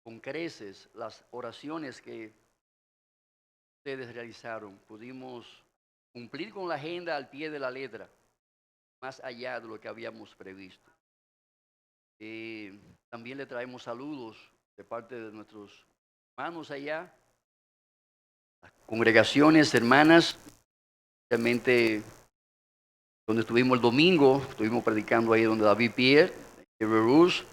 con creces las oraciones que ustedes realizaron. Pudimos cumplir con la agenda al pie de la letra, más allá de lo que habíamos previsto. También le traemos saludos de parte de nuestros hermanos allá, las congregaciones, hermanas, realmente donde estuvimos el domingo, estuvimos predicando ahí donde David Pierre, de Verus.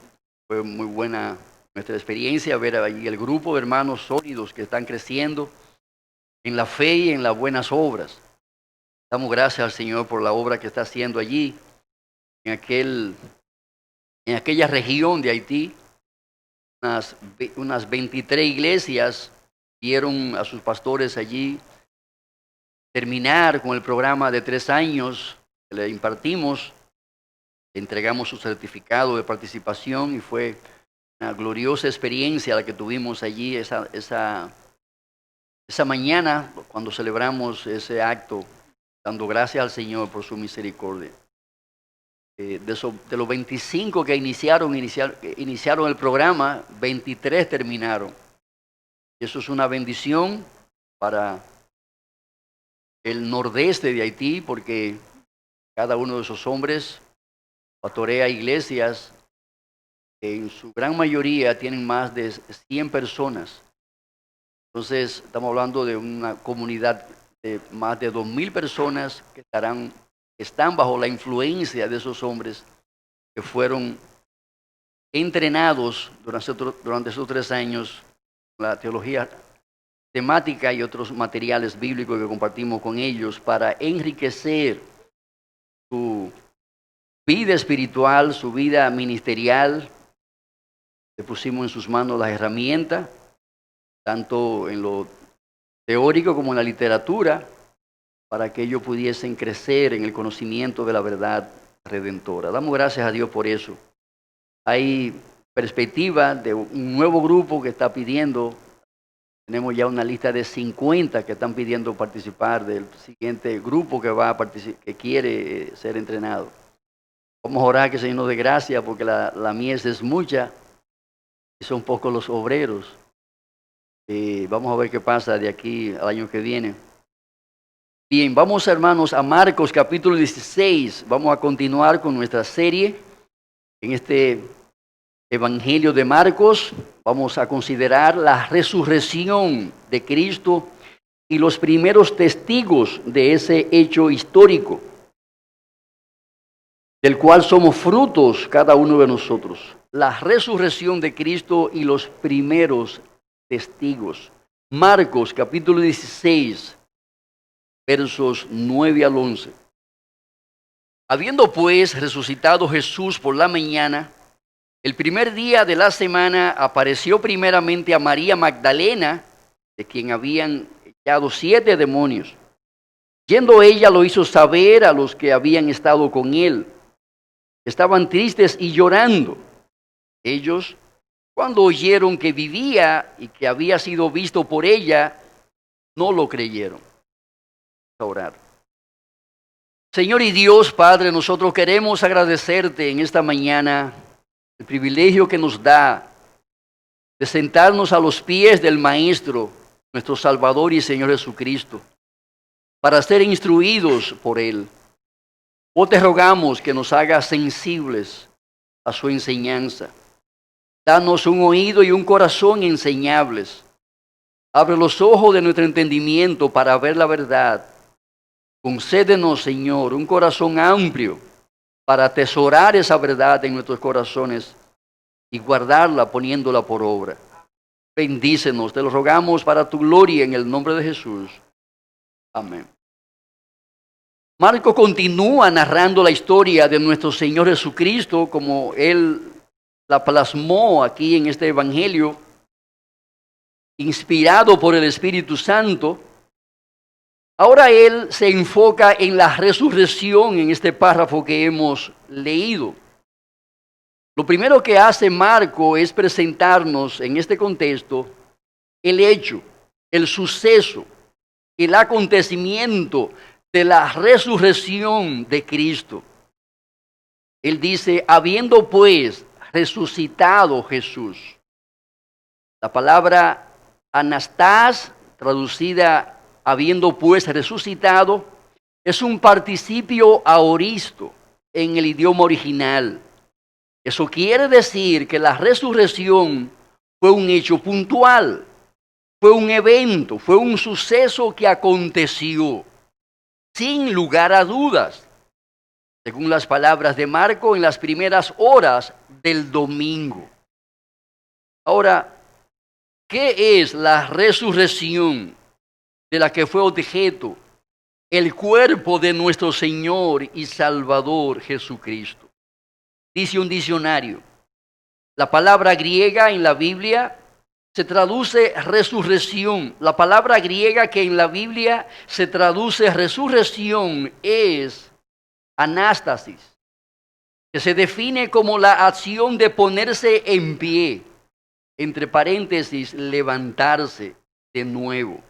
Fue muy buena nuestra experiencia ver allí el grupo de hermanos sólidos que están creciendo en la fe y en las buenas obras. Damos gracias al Señor por la obra que está haciendo allí, en aquella región de Haití. Unas 23 iglesias dieron a sus pastores allí terminar con el programa de 3 años que le impartimos. Entregamos su certificado de participación y fue una gloriosa experiencia la que tuvimos allí esa mañana cuando celebramos ese acto, dando gracias al Señor por su misericordia. De los 25 que iniciaron el programa, 23 terminaron. Eso es una bendición para el nordeste de Haití, porque cada uno de esos hombres pastorea iglesias que en su gran mayoría tienen más de 100 personas. Entonces, estamos hablando de una comunidad de más de 2,000 personas que están bajo la influencia de esos hombres que fueron entrenados durante esos 3 años, la teología temática y otros materiales bíblicos que compartimos con ellos para enriquecer su vida espiritual, su vida ministerial. Le pusimos en sus manos las herramientas, tanto en lo teórico como en la literatura, para que ellos pudiesen crecer en el conocimiento de la verdad redentora. Damos gracias a Dios por eso. Hay perspectiva de un nuevo grupo que está pidiendo. Tenemos ya una lista de 50 que están pidiendo participar del siguiente grupo que quiere ser entrenado. Vamos a orar que el Señor nos dé gracia porque la mies es mucha y son pocos los obreros. Vamos a ver qué pasa de aquí al año que viene. Bien, vamos hermanos a Marcos capítulo 16. Vamos a continuar con nuestra serie en este Evangelio de Marcos. Vamos a considerar la resurrección de Cristo y los primeros testigos de ese hecho histórico, del cual somos frutos cada uno de nosotros. La resurrección de Cristo y los primeros testigos. Marcos capítulo 16, versos 9 al 11. Habiendo pues resucitado Jesús por la mañana, el primer día de la semana apareció primeramente a María Magdalena, de quien habían echado 7 demonios. Yendo ella lo hizo saber a los que habían estado con él. Estaban tristes y llorando. Ellos, cuando oyeron que vivía y que había sido visto por ella, no lo creyeron. Vamos a orar. Señor y Dios, Padre, nosotros queremos agradecerte en esta mañana el privilegio que nos da de sentarnos a los pies del Maestro, nuestro Salvador y Señor Jesucristo, para ser instruidos por Él. Oh, te rogamos que nos hagas sensibles a su enseñanza. Danos un oído y un corazón enseñables. Abre los ojos de nuestro entendimiento para ver la verdad. Concédenos, Señor, un corazón amplio para atesorar esa verdad en nuestros corazones y guardarla poniéndola por obra. Bendícenos, te lo rogamos para tu gloria en el nombre de Jesús. Amén. Marco continúa narrando la historia de nuestro Señor Jesucristo como Él la plasmó aquí en este Evangelio, inspirado por el Espíritu Santo. Ahora Él se enfoca en la resurrección en este párrafo que hemos leído. Lo primero que hace Marco es presentarnos en este contexto el hecho, el suceso, el acontecimiento de la resurrección de Cristo. Él dice, habiendo pues resucitado Jesús. La palabra anastás, traducida habiendo pues resucitado, es un participio aoristo en el idioma original. Eso quiere decir que la resurrección fue un hecho puntual, fue un evento, fue un suceso que aconteció sin lugar a dudas, según las palabras de Marco, en las primeras horas del domingo. Ahora, ¿qué es la resurrección de la que fue objeto el cuerpo de nuestro Señor y Salvador Jesucristo? Dice un diccionario, la palabra griega en la Biblia se traduce resurrección. La palabra griega que en la Biblia se traduce resurrección es anástasis, que se define como la acción de ponerse en pie, entre paréntesis, levantarse de nuevo.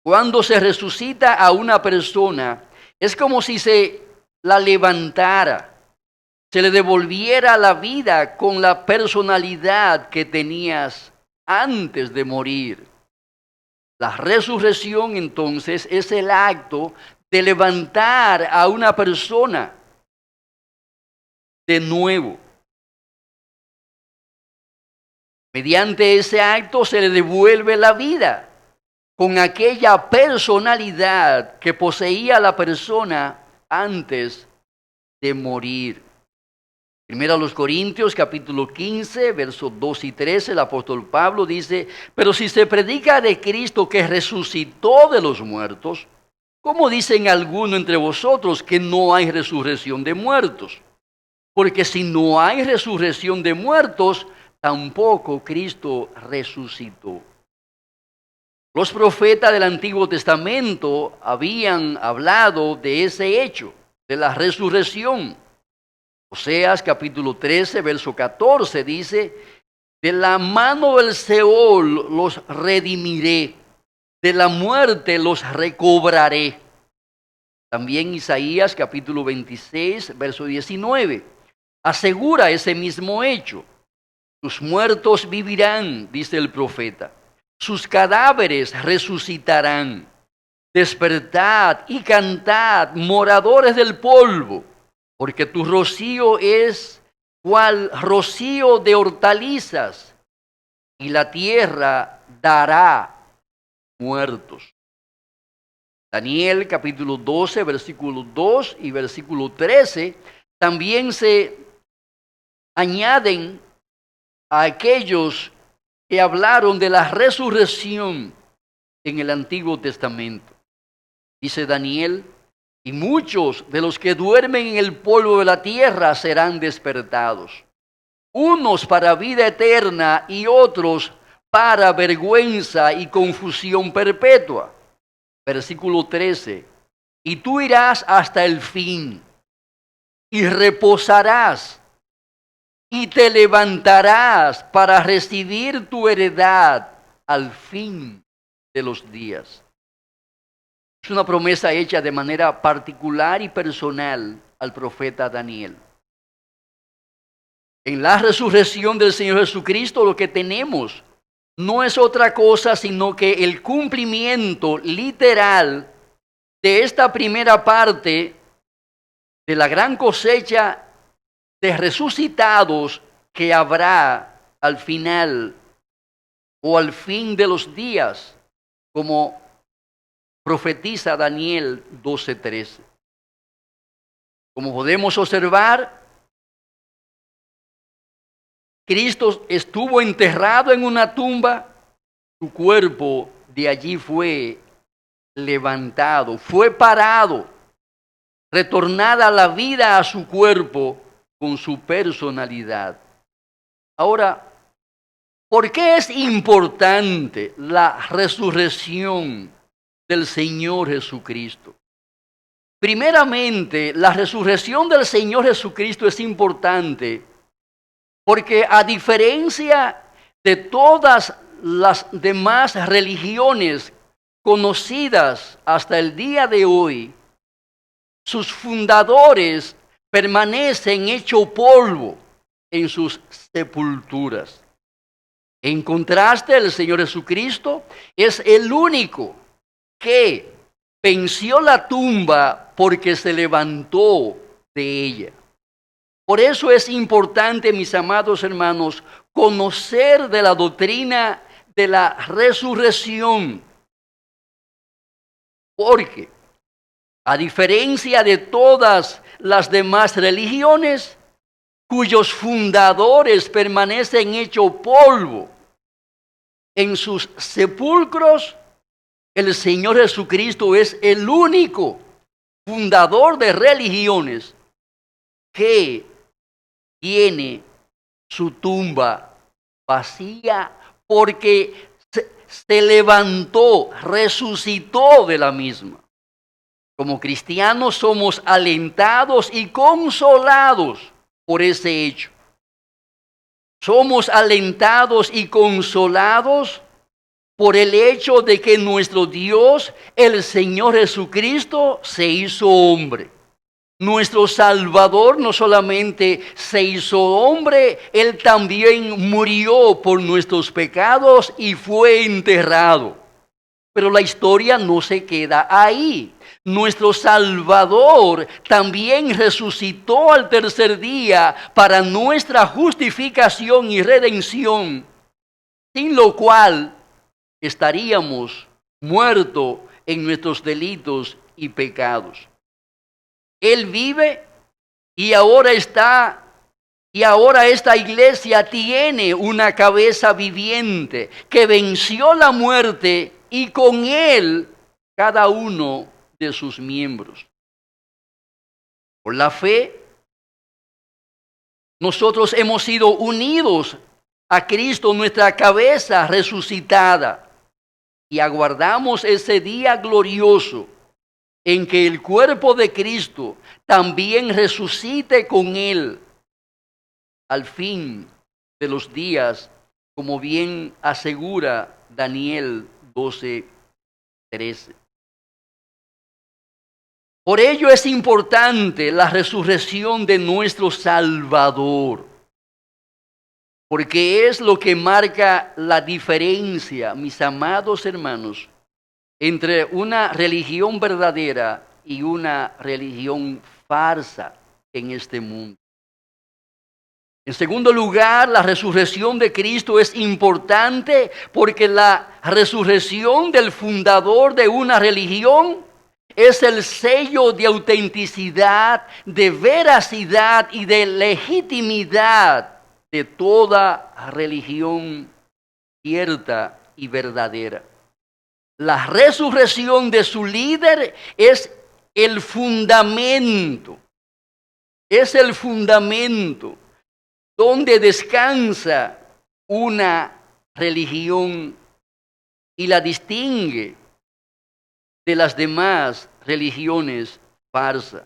Cuando se resucita a una persona, es como si se la levantara, se le devolviera la vida con la personalidad que tenías antes de morir. La resurrección entonces es el acto de levantar a una persona de nuevo. Mediante ese acto se le devuelve la vida con aquella personalidad que poseía la persona antes de morir. Primero a los Corintios, capítulo 15, versos 2 y 13, el apóstol Pablo dice, pero si se predica de Cristo que resucitó de los muertos, ¿cómo dicen algunos entre vosotros que no hay resurrección de muertos? Porque si no hay resurrección de muertos, tampoco Cristo resucitó. Los profetas del Antiguo Testamento habían hablado de ese hecho, de la resurrección. Oseas capítulo 13, verso 14 dice, de la mano del Seol los redimiré, de la muerte los recobraré. También Isaías capítulo 26, verso 19, asegura ese mismo hecho. Tus muertos vivirán, dice el profeta. Sus cadáveres resucitarán. Despertad y cantad, moradores del polvo, porque tu rocío es cual rocío de hortalizas, y la tierra dará muertos. Daniel capítulo 12, versículo 2 y versículo 13, también se añaden a aquellos que hablaron de la resurrección en el Antiguo Testamento. Dice Daniel, y muchos de los que duermen en el polvo de la tierra serán despertados, unos para vida eterna y otros para vergüenza y confusión perpetua. Versículo 13, y tú irás hasta el fin y reposarás y te levantarás para recibir tu heredad al fin de los días. Es una promesa hecha de manera particular y personal al profeta Daniel. En la resurrección del Señor Jesucristo lo que tenemos no es otra cosa sino que el cumplimiento literal de esta primera parte de la gran cosecha de resucitados que habrá al final o al fin de los días, como profetiza Daniel 12:13. Como podemos observar, Cristo estuvo enterrado en una tumba, su cuerpo de allí fue levantado, fue parado, retornada la vida a su cuerpo con su personalidad. Ahora, ¿por qué es importante la resurrección del Señor Jesucristo? Primeramente, la resurrección del Señor Jesucristo es importante porque a diferencia de todas las demás religiones conocidas hasta el día de hoy, sus fundadores permanecen hecho polvo en sus sepulturas. En contraste, el Señor Jesucristo es el único que venció la tumba porque se levantó de ella. Por eso es importante, mis amados hermanos, conocer de la doctrina de la resurrección. Porque, a diferencia de todas las demás religiones, cuyos fundadores permanecen hecho polvo en sus sepulcros, el Señor Jesucristo es el único fundador de religiones que tiene su tumba vacía porque se levantó, resucitó de la misma. Como cristianos somos alentados y consolados por ese hecho. Somos alentados y consolados por el hecho de que nuestro Dios, el Señor Jesucristo, se hizo hombre. Nuestro Salvador no solamente se hizo hombre, Él también murió por nuestros pecados y fue enterrado. Pero la historia no se queda ahí. Nuestro Salvador también resucitó al tercer día para nuestra justificación y redención, sin lo cual estaríamos muertos en nuestros delitos y pecados. Él vive y ahora esta iglesia tiene una cabeza viviente que venció la muerte y con él cada uno de sus miembros. Por la fe, nosotros hemos sido unidos a Cristo, nuestra cabeza resucitada, y aguardamos ese día glorioso en que el cuerpo de Cristo también resucite con Él al fin de los días, como bien asegura Daniel 12:13. Por ello es importante la resurrección de nuestro Salvador, porque es lo que marca la diferencia, mis amados hermanos, entre una religión verdadera y una religión farsa en este mundo. En segundo lugar, la resurrección de Cristo es importante porque la resurrección del fundador de una religión es el sello de autenticidad, de veracidad y de legitimidad de toda religión cierta y verdadera. La resurrección de su líder es el fundamento donde descansa una religión y la distingue de las demás religiones farsas.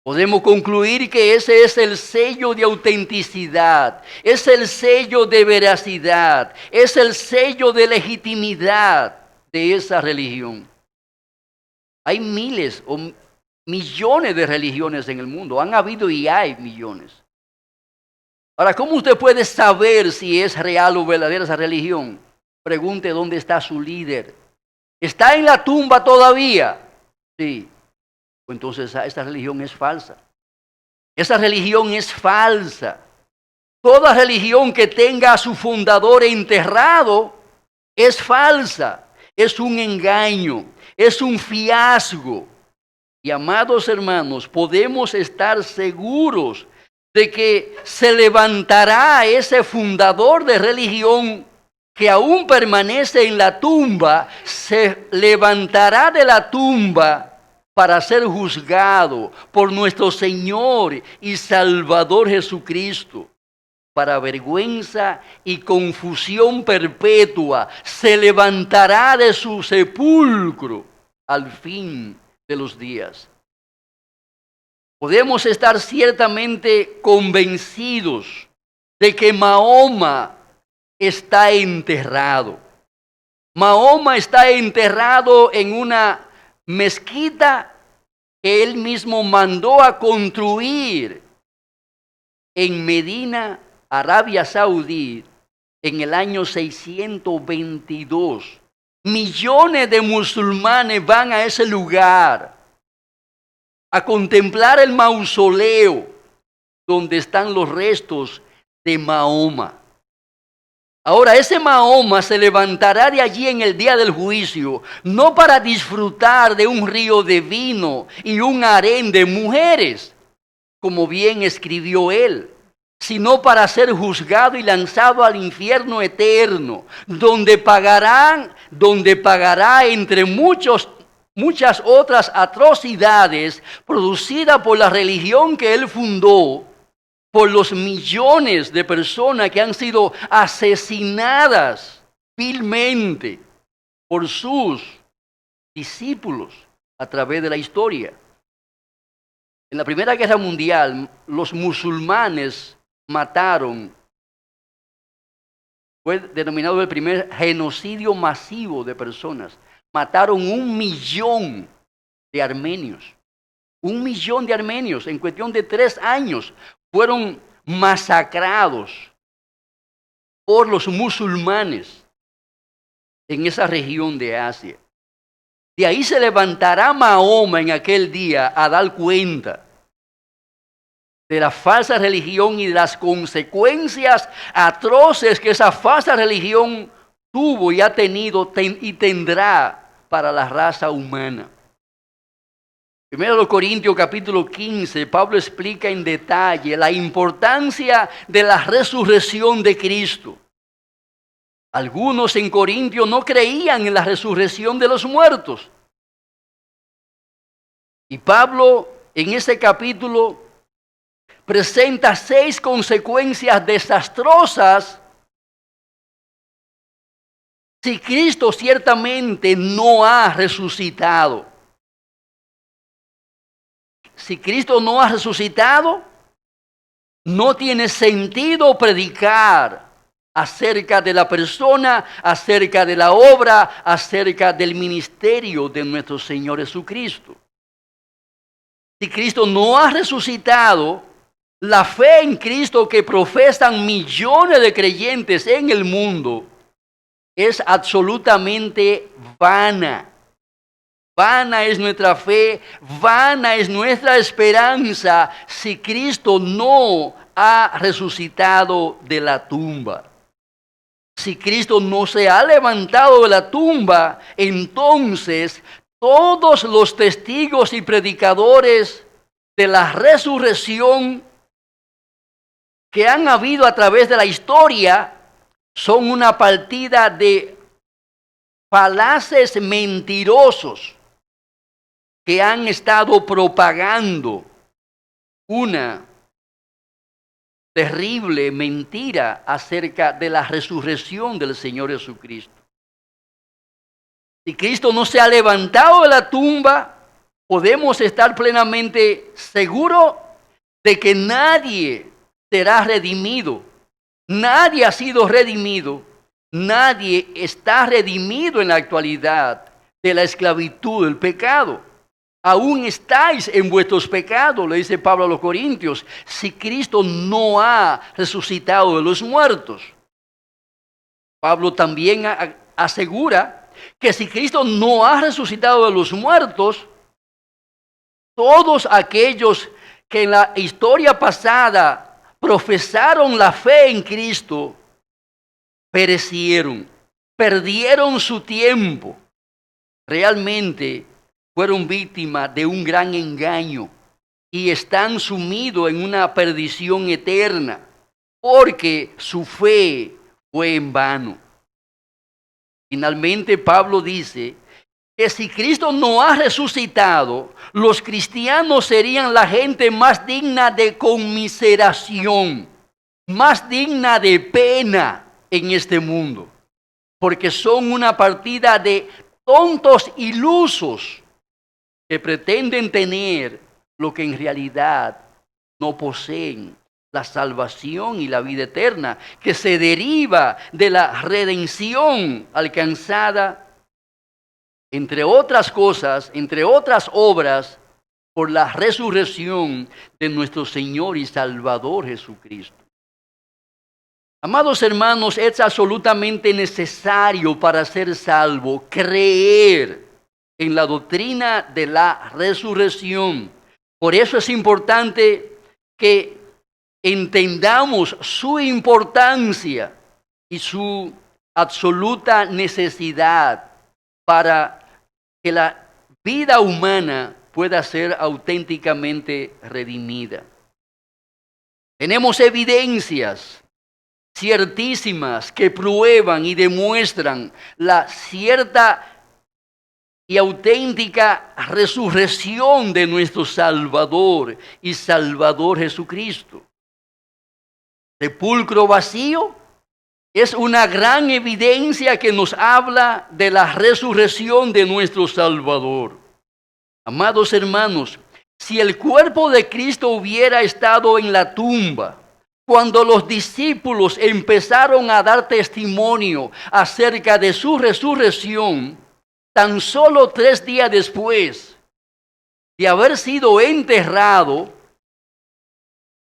Podemos concluir que ese es el sello de autenticidad, es el sello de veracidad, es el sello de legitimidad de esa religión. Hay miles o millones de religiones en el mundo, han habido y hay millones. Ahora, ¿cómo usted puede saber si es real o verdadera esa religión? Pregunte dónde está su líder. ¿Está en la tumba todavía? Sí. Entonces esta religión es falsa. Esa religión es falsa. Toda religión que tenga a su fundador enterrado es falsa. Es un engaño. Es un fiasco. Y amados hermanos, podemos estar seguros de que se levantará ese fundador de religión que aún permanece en la tumba, se levantará de la tumba para ser juzgado por nuestro Señor y Salvador Jesucristo. Para vergüenza y confusión perpetua, se levantará de su sepulcro al fin de los días. Podemos estar ciertamente convencidos de que Mahoma está enterrado. Mahoma está enterrado en una mezquita que él mismo mandó a construir en Medina, Arabia Saudí, en el año 622. Millones de musulmanes van a ese lugar a contemplar el mausoleo donde están los restos de Mahoma. Ahora, ese Mahoma se levantará de allí en el día del juicio, no para disfrutar de un río de vino y un harén de mujeres, como bien escribió él, sino para ser juzgado y lanzado al infierno eterno, donde pagará entre muchas otras atrocidades producidas por la religión que él fundó, por los millones de personas que han sido asesinadas vilmente por sus discípulos a través de la historia. En la Primera Guerra Mundial, los musulmanes mataron, fue denominado el primer genocidio masivo de personas. Mataron 1.000.000 de armenios. 1.000.000 de armenios en cuestión de 3 años fueron masacrados por los musulmanes en esa región de Asia. De ahí se levantará Mahoma en aquel día a dar cuenta de la falsa religión y de las consecuencias atroces que esa falsa religión tuvo y ha tenido y tendrá para la raza humana. Primero de Corintios capítulo 15, Pablo explica en detalle la importancia de la resurrección de Cristo. Algunos en Corintios no creían en la resurrección de los muertos. Y Pablo en ese capítulo presenta 6 consecuencias desastrosas si Cristo ciertamente no ha resucitado. Si Cristo no ha resucitado, no tiene sentido predicar acerca de la persona, acerca de la obra, acerca del ministerio de nuestro Señor Jesucristo. Si Cristo no ha resucitado, la fe en Cristo que profesan millones de creyentes en el mundo es absolutamente vana. Vana es nuestra fe, vana es nuestra esperanza si Cristo no ha resucitado de la tumba. Si Cristo no se ha levantado de la tumba, entonces todos los testigos y predicadores de la resurrección que han habido a través de la historia son una partida de falaces mentirosos que han estado propagando una terrible mentira acerca de la resurrección del Señor Jesucristo. Si Cristo no se ha levantado de la tumba, podemos estar plenamente seguros de que nadie será redimido. Nadie ha sido redimido. Nadie está redimido en la actualidad de la esclavitud del pecado. Aún estáis en vuestros pecados, le dice Pablo a los Corintios, si Cristo no ha resucitado de los muertos. Pablo también asegura que si Cristo no ha resucitado de los muertos, todos aquellos que en la historia pasada profesaron la fe en Cristo, perecieron, perdieron su tiempo. Realmente fueron víctimas de un gran engaño y están sumidos en una perdición eterna porque su fe fue en vano. Finalmente Pablo dice que si Cristo no ha resucitado, los cristianos serían la gente más digna de conmiseración, más digna de pena en este mundo, porque son una partida de tontos ilusos que pretenden tener lo que en realidad no poseen, la salvación y la vida eterna, que se deriva de la redención alcanzada, entre otras cosas, entre otras obras, por la resurrección de nuestro Señor y Salvador Jesucristo. Amados hermanos, es absolutamente necesario para ser salvo creer en la doctrina de la resurrección. Por eso es importante que entendamos su importancia y su absoluta necesidad para que la vida humana pueda ser auténticamente redimida. Tenemos evidencias ciertísimas que prueban y demuestran la cierta y auténtica resurrección de nuestro Salvador y Salvador Jesucristo. Sepulcro vacío es una gran evidencia que nos habla de la resurrección de nuestro Salvador. Amados hermanos, si el cuerpo de Cristo hubiera estado en la tumba, cuando los discípulos empezaron a dar testimonio acerca de su resurrección, tan solo 3 días después de haber sido enterrado,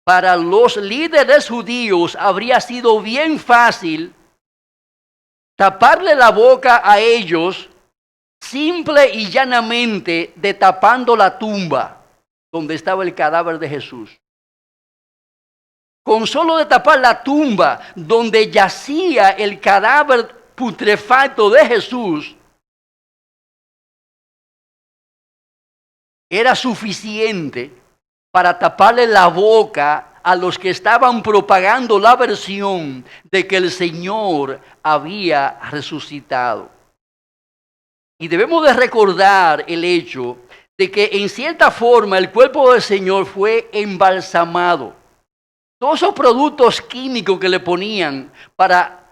para los líderes judíos habría sido bien fácil taparle la boca a ellos simple y llanamente de tapando la tumba donde estaba el cadáver de Jesús. Con solo de tapar la tumba donde yacía el cadáver putrefacto de Jesús, era suficiente para taparle la boca a los que estaban propagando la versión de que el Señor había resucitado. Y debemos de recordar el hecho de que en cierta forma el cuerpo del Señor fue embalsamado. Todos esos productos químicos que le ponían para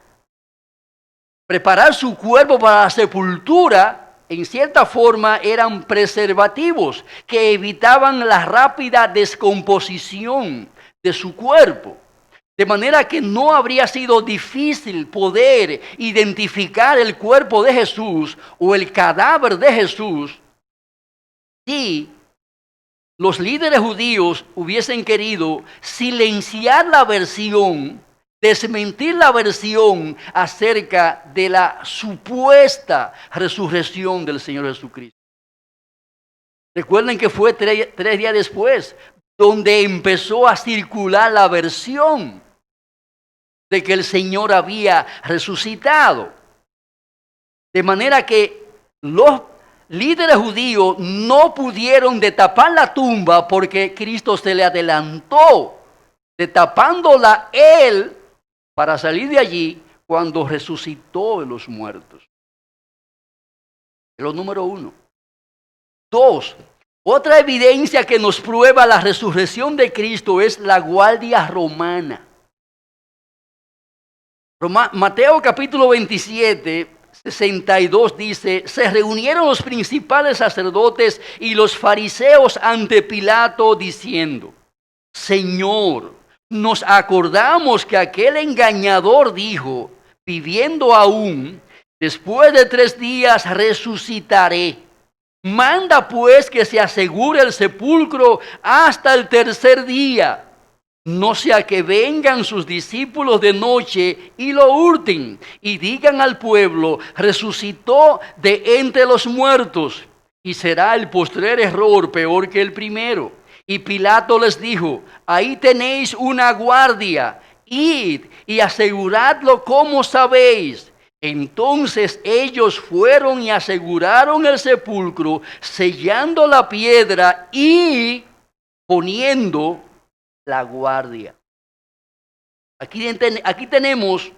preparar su cuerpo para la sepultura, en cierta forma eran preservativos que evitaban la rápida descomposición de su cuerpo. De manera que no habría sido difícil poder identificar el cuerpo de Jesús o el cadáver de Jesús si los líderes judíos hubiesen querido silenciar la versión, desmentir la versión acerca de la supuesta resurrección del Señor Jesucristo. Recuerden que fue 3 días después donde empezó a circular la versión de que el Señor había resucitado. De manera que los líderes judíos no pudieron tapar la tumba porque Cristo se le adelantó, tapándola él para salir de allí cuando resucitó de los muertos. Es lo número 1. 2. Otra evidencia que nos prueba la resurrección de Cristo es la guardia romana. Mateo capítulo 27, 62 dice: se reunieron los principales sacerdotes y los fariseos ante Pilato diciendo: Señor, nos acordamos que aquel engañador dijo, viviendo aún, después de 3 días resucitaré. Manda pues que se asegure el sepulcro hasta el 3er día. No sea que vengan sus discípulos de noche y lo hurten y digan al pueblo: resucitó de entre los muertos, y será el postrer error peor que el primero. Y Pilato les dijo: ahí tenéis una guardia, id y aseguradlo como sabéis. Entonces ellos fueron y aseguraron el sepulcro, sellando la piedra y poniendo la guardia. Aquí tenemos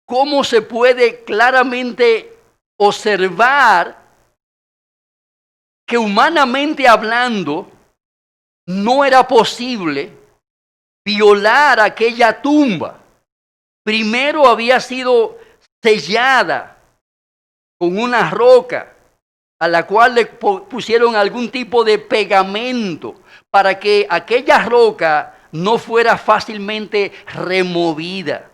cómo se puede claramente observar que humanamente hablando no era posible violar aquella tumba. Primero había sido sellada con una roca a la cual le pusieron algún tipo de pegamento para que aquella roca no fuera fácilmente removida.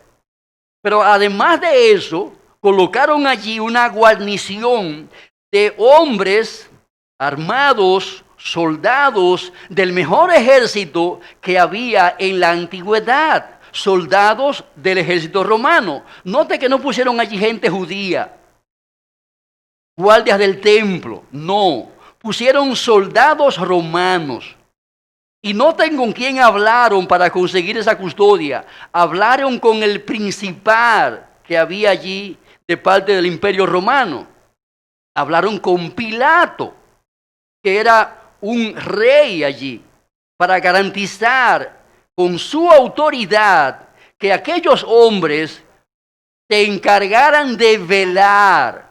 Pero además de eso, colocaron allí una guarnición de hombres armados, soldados del mejor ejército que había en la antigüedad. soldados del ejército romano. Note que no pusieron allí gente judía, guardias del templo, no. Pusieron soldados romanos. Y noten con quién hablaron para conseguir esa custodia. Hablaron con el principal que había allí de parte del Imperio Romano. Hablaron con Pilato, que era un rey allí, para garantizar con su autoridad que aquellos hombres se encargaran de velar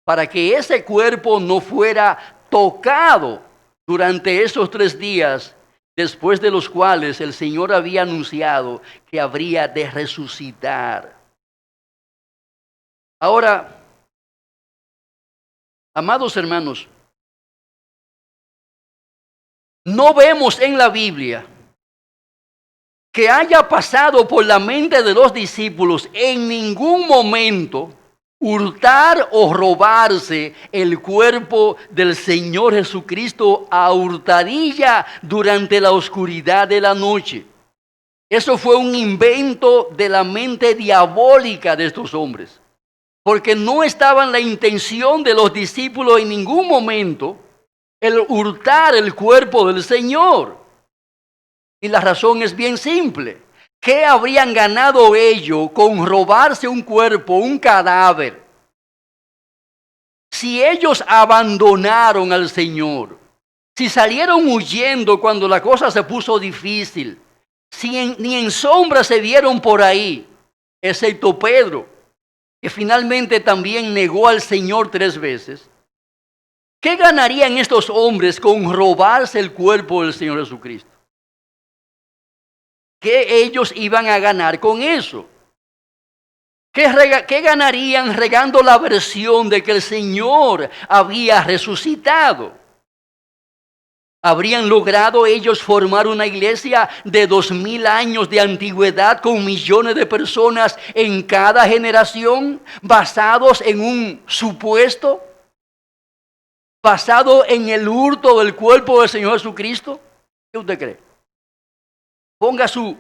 para que ese cuerpo no fuera tocado durante esos 3 días, después de los cuales el Señor había anunciado que habría de resucitar. Ahora, amados hermanos, no vemos en la Biblia que haya pasado por la mente de los discípulos en ningún momento hurtar o robarse el cuerpo del Señor Jesucristo a hurtadilla durante la oscuridad de la noche. Eso fue un invento de la mente diabólica de estos hombres, porque no estaba en la intención de los discípulos en ningún momento el hurtar el cuerpo del Señor. Y la razón es bien simple. ¿Qué habrían ganado ellos con robarse un cuerpo, un cadáver? Si ellos abandonaron al Señor, si salieron huyendo cuando la cosa se puso difícil, si ni en sombra se vieron por ahí, excepto Pedro, que finalmente también negó al Señor 3 veces, ¿qué ganarían estos hombres con robarse el cuerpo del Señor Jesucristo? ¿Qué ellos iban a ganar con eso? ¿Qué ganarían regando la versión de que el Señor había resucitado? ¿Habrían logrado ellos formar una iglesia de 2000 años de antigüedad con millones de personas en cada generación, basados en un supuesto, basado en el hurto del cuerpo del Señor Jesucristo? ¿Qué usted cree? Ponga su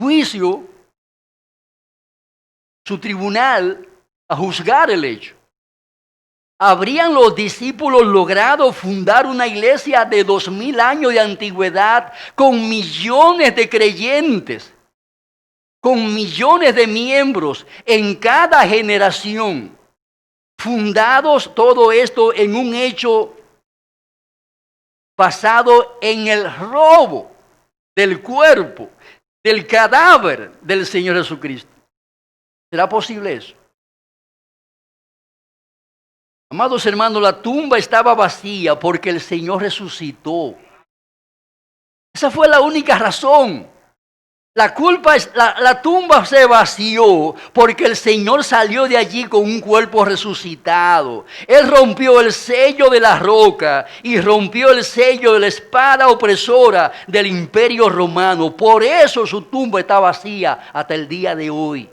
juicio, su tribunal, a juzgar el hecho. ¿Habrían los discípulos logrado fundar una iglesia de 2000 años de antigüedad con millones de creyentes, con millones de miembros en cada generación, fundados todo esto en un hecho basado en el robo del cuerpo, del cadáver del Señor Jesucristo? ¿Será posible eso? Amados hermanos, la tumba estaba vacía porque el Señor resucitó. Esa fue la única razón. La tumba se vació porque el Señor salió de allí con un cuerpo resucitado. Él rompió el sello de la roca y rompió el sello de la espada opresora del Imperio Romano. Por eso su tumba está vacía hasta el día de hoy.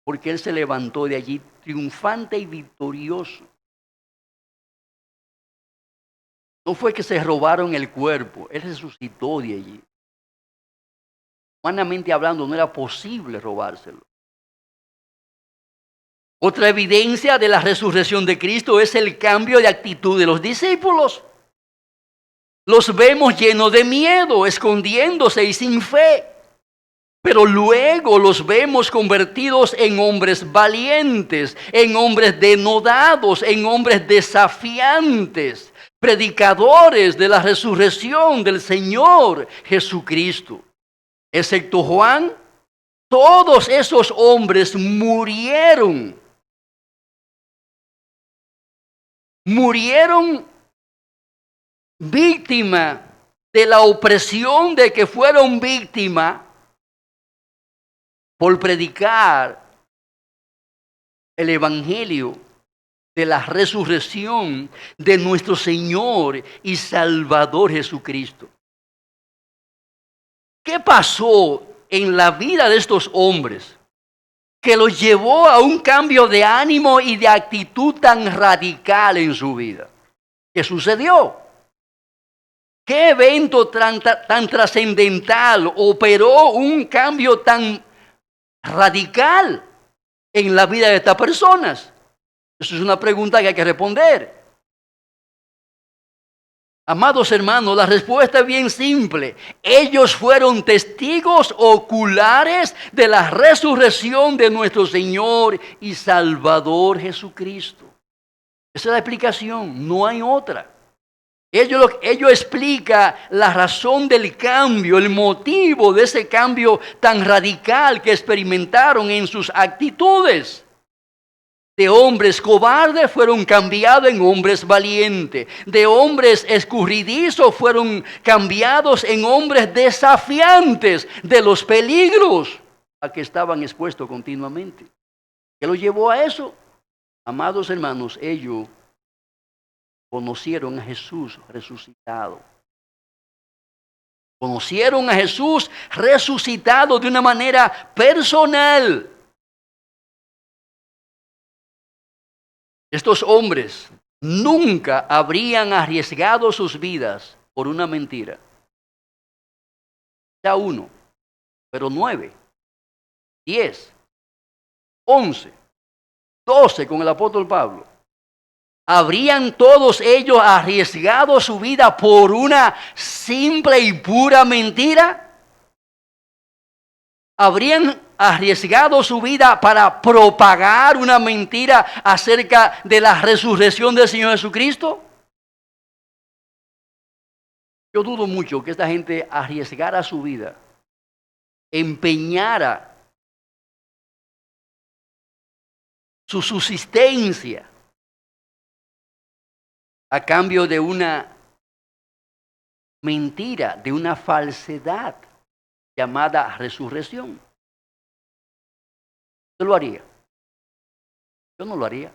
Porque Él se levantó de allí triunfante y victorioso. No fue que se robaron el cuerpo, Él resucitó de allí. Humanamente hablando, no era posible robárselo. Otra evidencia de la resurrección de Cristo es el cambio de actitud de los discípulos. Los vemos llenos de miedo, escondiéndose y sin fe. Pero luego los vemos convertidos en hombres valientes, en hombres denodados, en hombres desafiantes, predicadores de la resurrección del Señor Jesucristo. Excepto Juan, todos esos hombres murieron. Murieron víctimas de la opresión de que fueron víctimas por predicar el evangelio de la resurrección de nuestro Señor y Salvador Jesucristo. ¿Qué pasó en la vida de estos hombres que los llevó a un cambio de ánimo y de actitud tan radical en su vida? ¿Qué sucedió? ¿Qué evento tan trascendental operó un cambio tan radical en la vida de estas personas? Eso es una pregunta que hay que responder. Amados hermanos, la respuesta es bien simple. Ellos fueron testigos oculares de la resurrección de nuestro Señor y Salvador Jesucristo. Esa es la explicación, no hay otra. Ellos explican la razón del cambio, el motivo de ese cambio tan radical que experimentaron en sus actitudes. De hombres cobardes fueron cambiados en hombres valientes. De hombres escurridizos fueron cambiados en hombres desafiantes de los peligros a que estaban expuestos continuamente. ¿Qué los llevó a eso? Amados hermanos, ellos conocieron a Jesús resucitado. Conocieron a Jesús resucitado de una manera personal. Estos hombres nunca habrían arriesgado sus vidas por una mentira. Ya 1, pero 9, 10, 11, 12 con el apóstol Pablo. ¿Habrían todos ellos arriesgado su vida por una simple y pura mentira? ¿Habrían arriesgado su vida para propagar una mentira acerca de la resurrección del Señor Jesucristo? Yo dudo mucho que esta gente arriesgara su vida, empeñara su subsistencia a cambio de una mentira, de una falsedad llamada resurrección. ¿Usted lo haría? Yo no lo haría.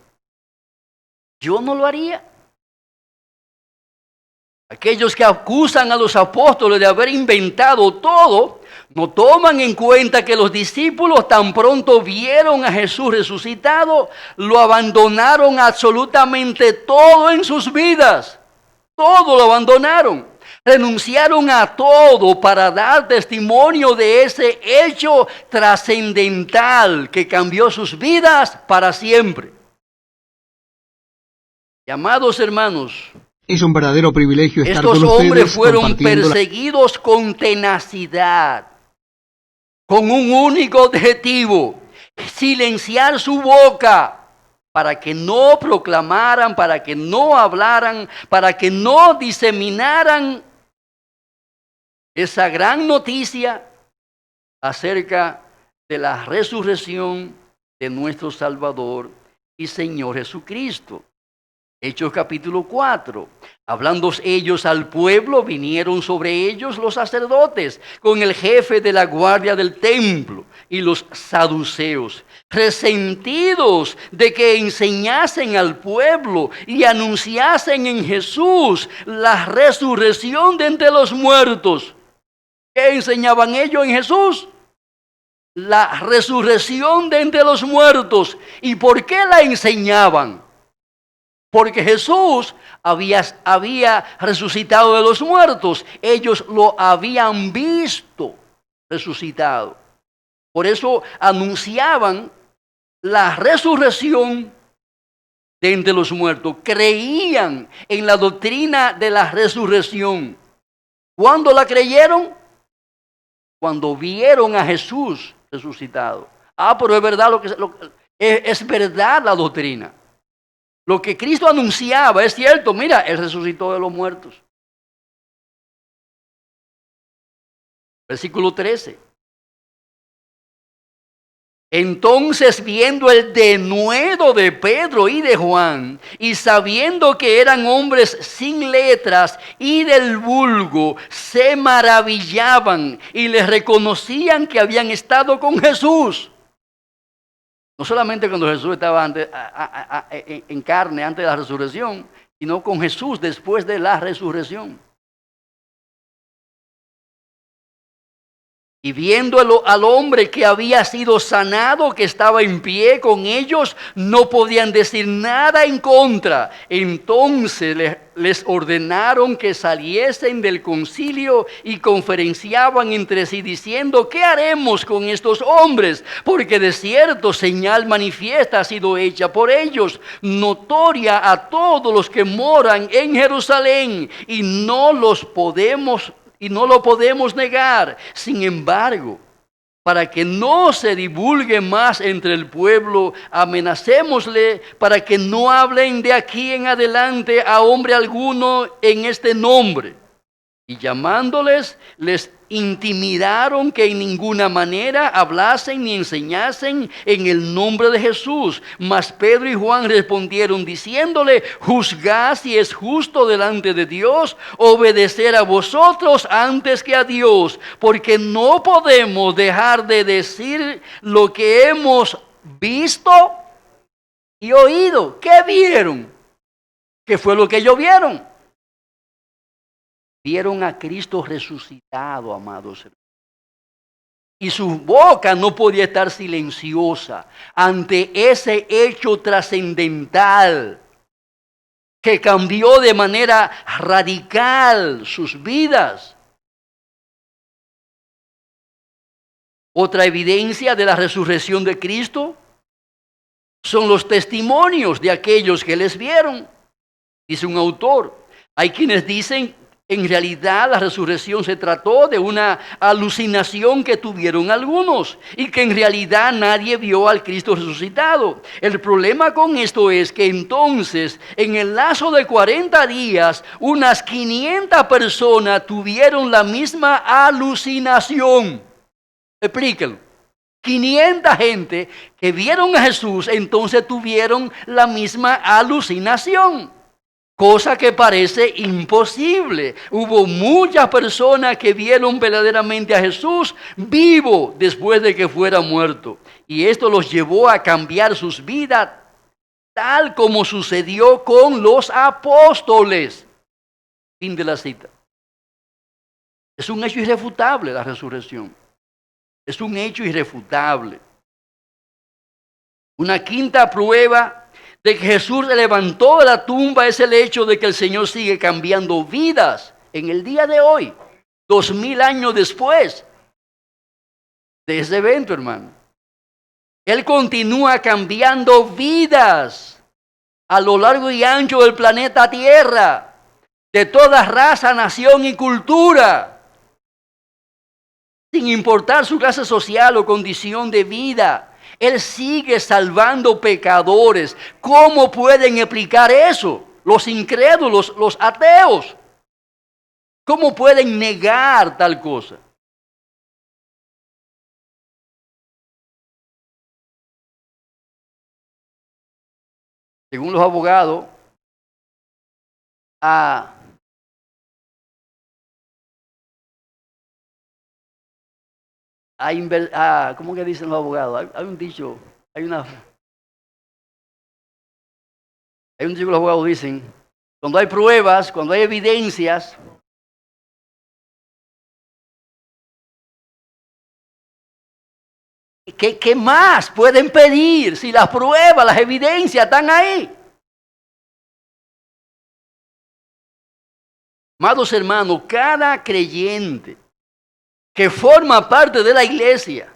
Yo no lo haría. Aquellos que acusan a los apóstoles de haber inventado todo, no toman en cuenta que los discípulos tan pronto vieron a Jesús resucitado, lo abandonaron absolutamente todo en sus vidas. Todo lo abandonaron. Renunciaron a todo para dar testimonio de ese hecho trascendental que cambió sus vidas para siempre. Y amados hermanos, es un verdadero privilegio estar estos con ustedes. hombres fueron compartiendo perseguidos con tenacidad, con un único objetivo: silenciar su boca, para que no proclamaran, para que no hablaran, para que no diseminaran esa gran noticia acerca de la resurrección de nuestro Salvador y Señor Jesucristo. Hechos capítulo 4. Hablando ellos al pueblo, vinieron sobre ellos los sacerdotes con el jefe de la guardia del templo y los saduceos, resentidos de que enseñasen al pueblo y anunciasen en Jesús la resurrección de entre los muertos. ¿Qué enseñaban ellos en Jesús? La resurrección de entre los muertos. ¿Y por qué la enseñaban? Porque Jesús había resucitado de los muertos. Ellos lo habían visto resucitado. Por eso anunciaban la resurrección de entre los muertos. Creían en la doctrina de la resurrección. ¿Cuándo la creyeron? Cuando vieron a Jesús resucitado. Pero es verdad es verdad la doctrina. Lo que Cristo anunciaba es cierto. Mira, Él resucitó de los muertos. Versículo 13. Entonces, viendo el denuedo de Pedro y de Juan, y sabiendo que eran hombres sin letras y del vulgo, se maravillaban y les reconocían que habían estado con Jesús. No solamente cuando Jesús estaba en carne antes de la resurrección, sino con Jesús después de la resurrección. Y viendo al hombre que había sido sanado, que estaba en pie con ellos, no podían decir nada en contra. Entonces les ordenaron que saliesen del concilio y conferenciaban entre sí diciendo: ¿qué haremos con estos hombres? Porque de cierto señal manifiesta ha sido hecha por ellos, notoria a todos los que moran en Jerusalén, y no lo podemos negar. Sin embargo, para que no se divulgue más entre el pueblo, amenacémosle para que no hablen de aquí en adelante a hombre alguno en este nombre. Y llamándoles, les intimidaron que en ninguna manera hablasen ni enseñasen en el nombre de Jesús. Mas Pedro y Juan respondieron diciéndole: juzgad si es justo delante de Dios obedecer a vosotros antes que a Dios, porque no podemos dejar de decir lo que hemos visto y oído. ¿Qué vieron? ¿Qué fue lo que ellos vieron? Vieron a Cristo resucitado, amados hermanos. Y su boca no podía estar silenciosa ante ese hecho trascendental que cambió de manera radical sus vidas. Otra evidencia de la resurrección de Cristo son los testimonios de aquellos que les vieron. Dice un autor, hay quienes dicen: en realidad la resurrección se trató de una alucinación que tuvieron algunos y que en realidad nadie vio al Cristo resucitado. El problema con esto es que entonces en el lazo de 40 días unas 500 personas tuvieron la misma alucinación. Explíquelo. 500 gente que vieron a Jesús entonces tuvieron la misma alucinación. Cosa que parece imposible. Hubo muchas personas que vieron verdaderamente a Jesús vivo después de que fuera muerto. Y esto los llevó a cambiar sus vidas, tal como sucedió con los apóstoles. Fin de la cita. Es un hecho irrefutable la resurrección. Es un hecho irrefutable. Una quinta prueba de que Jesús se levantó de la tumba es el hecho de que el Señor sigue cambiando vidas en el día de hoy, 2000 años después de ese evento, hermano. Él continúa cambiando vidas a lo largo y ancho del planeta Tierra, de toda raza, nación y cultura, sin importar su clase social o condición de vida. Él sigue salvando pecadores. ¿Cómo pueden explicar eso? Los incrédulos, los ateos. ¿Cómo pueden negar tal cosa? Según los abogados, ¿cómo que dicen los abogados? Hay un dicho, hay un dicho que los abogados dicen: cuando hay pruebas, cuando hay evidencias, ¿qué más pueden pedir si las pruebas, las evidencias están ahí? Amados hermanos, cada creyente que forma parte de la iglesia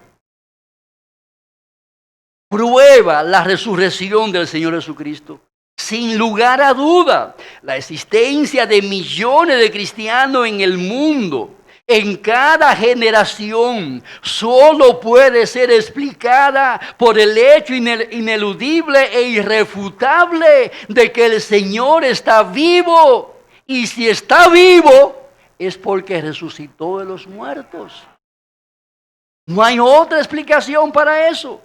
prueba la resurrección del Señor Jesucristo. Sin lugar a duda, la existencia de millones de cristianos en el mundo, en cada generación, solo puede ser explicada por el hecho ineludible e irrefutable de que el Señor está vivo. Y si está vivo, es porque resucitó de los muertos. No hay otra explicación para eso.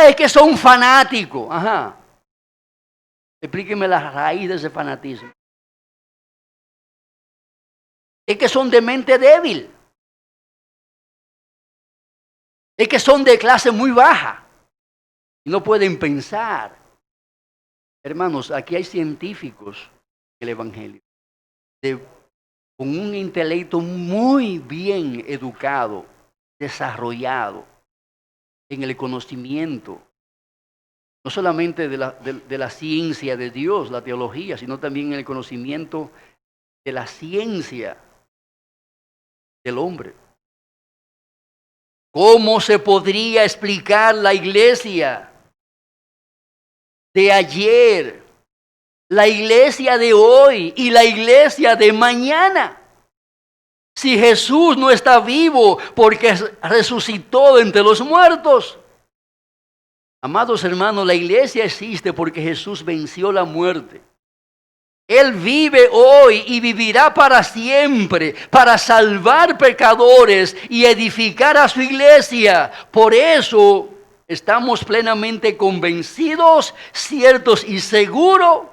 Es que son fanáticos. Ajá. Explíqueme la raíz de ese fanatismo. Es que son de mente débil. Es que son de clase muy baja. Y no pueden pensar. Hermanos, aquí hay científicos del Evangelio. Con un intelecto muy bien educado. desarrollado en el conocimiento, no solamente de la ciencia de Dios, la teología, sino también en el conocimiento de la ciencia del hombre. ¿Cómo se podría explicar la iglesia de ayer, la iglesia de hoy y la iglesia de mañana? Si Jesús no está vivo porque resucitó de entre los muertos. Amados hermanos, la iglesia existe porque Jesús venció la muerte. Él vive hoy y vivirá para siempre, para salvar pecadores y edificar a su iglesia. Por eso estamos plenamente convencidos, ciertos y seguros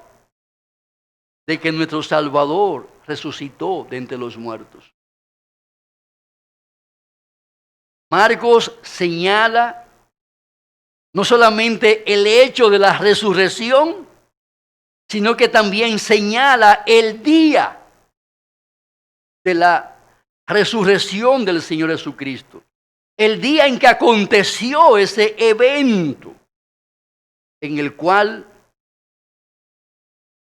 de que nuestro Salvador resucitó de entre los muertos. Marcos señala no solamente el hecho de la resurrección, sino que también señala el día de la resurrección del Señor Jesucristo. El día en que aconteció ese evento en el cual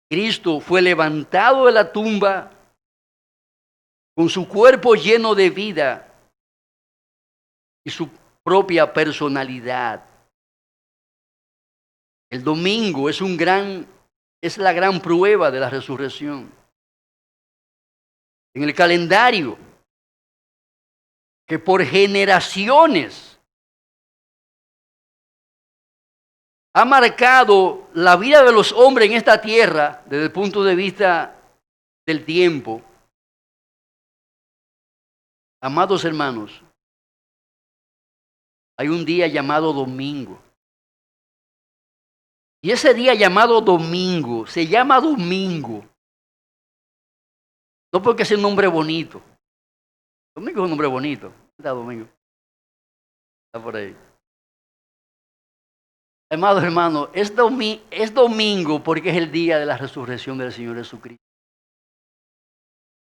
Cristo fue levantado de la tumba con su cuerpo lleno de vida y su propia personalidad. El domingo es la gran prueba de la resurrección. En el calendario, que por generaciones ha marcado la vida de los hombres en esta tierra desde el punto de vista del tiempo. Amados hermanos, hay un día llamado domingo. Y ese día llamado domingo, se llama domingo. No porque sea un nombre bonito. Domingo es un nombre bonito. ¿Dónde está domingo? Está por ahí. Amados hermanos, es domingo porque es el día de la resurrección del Señor Jesucristo.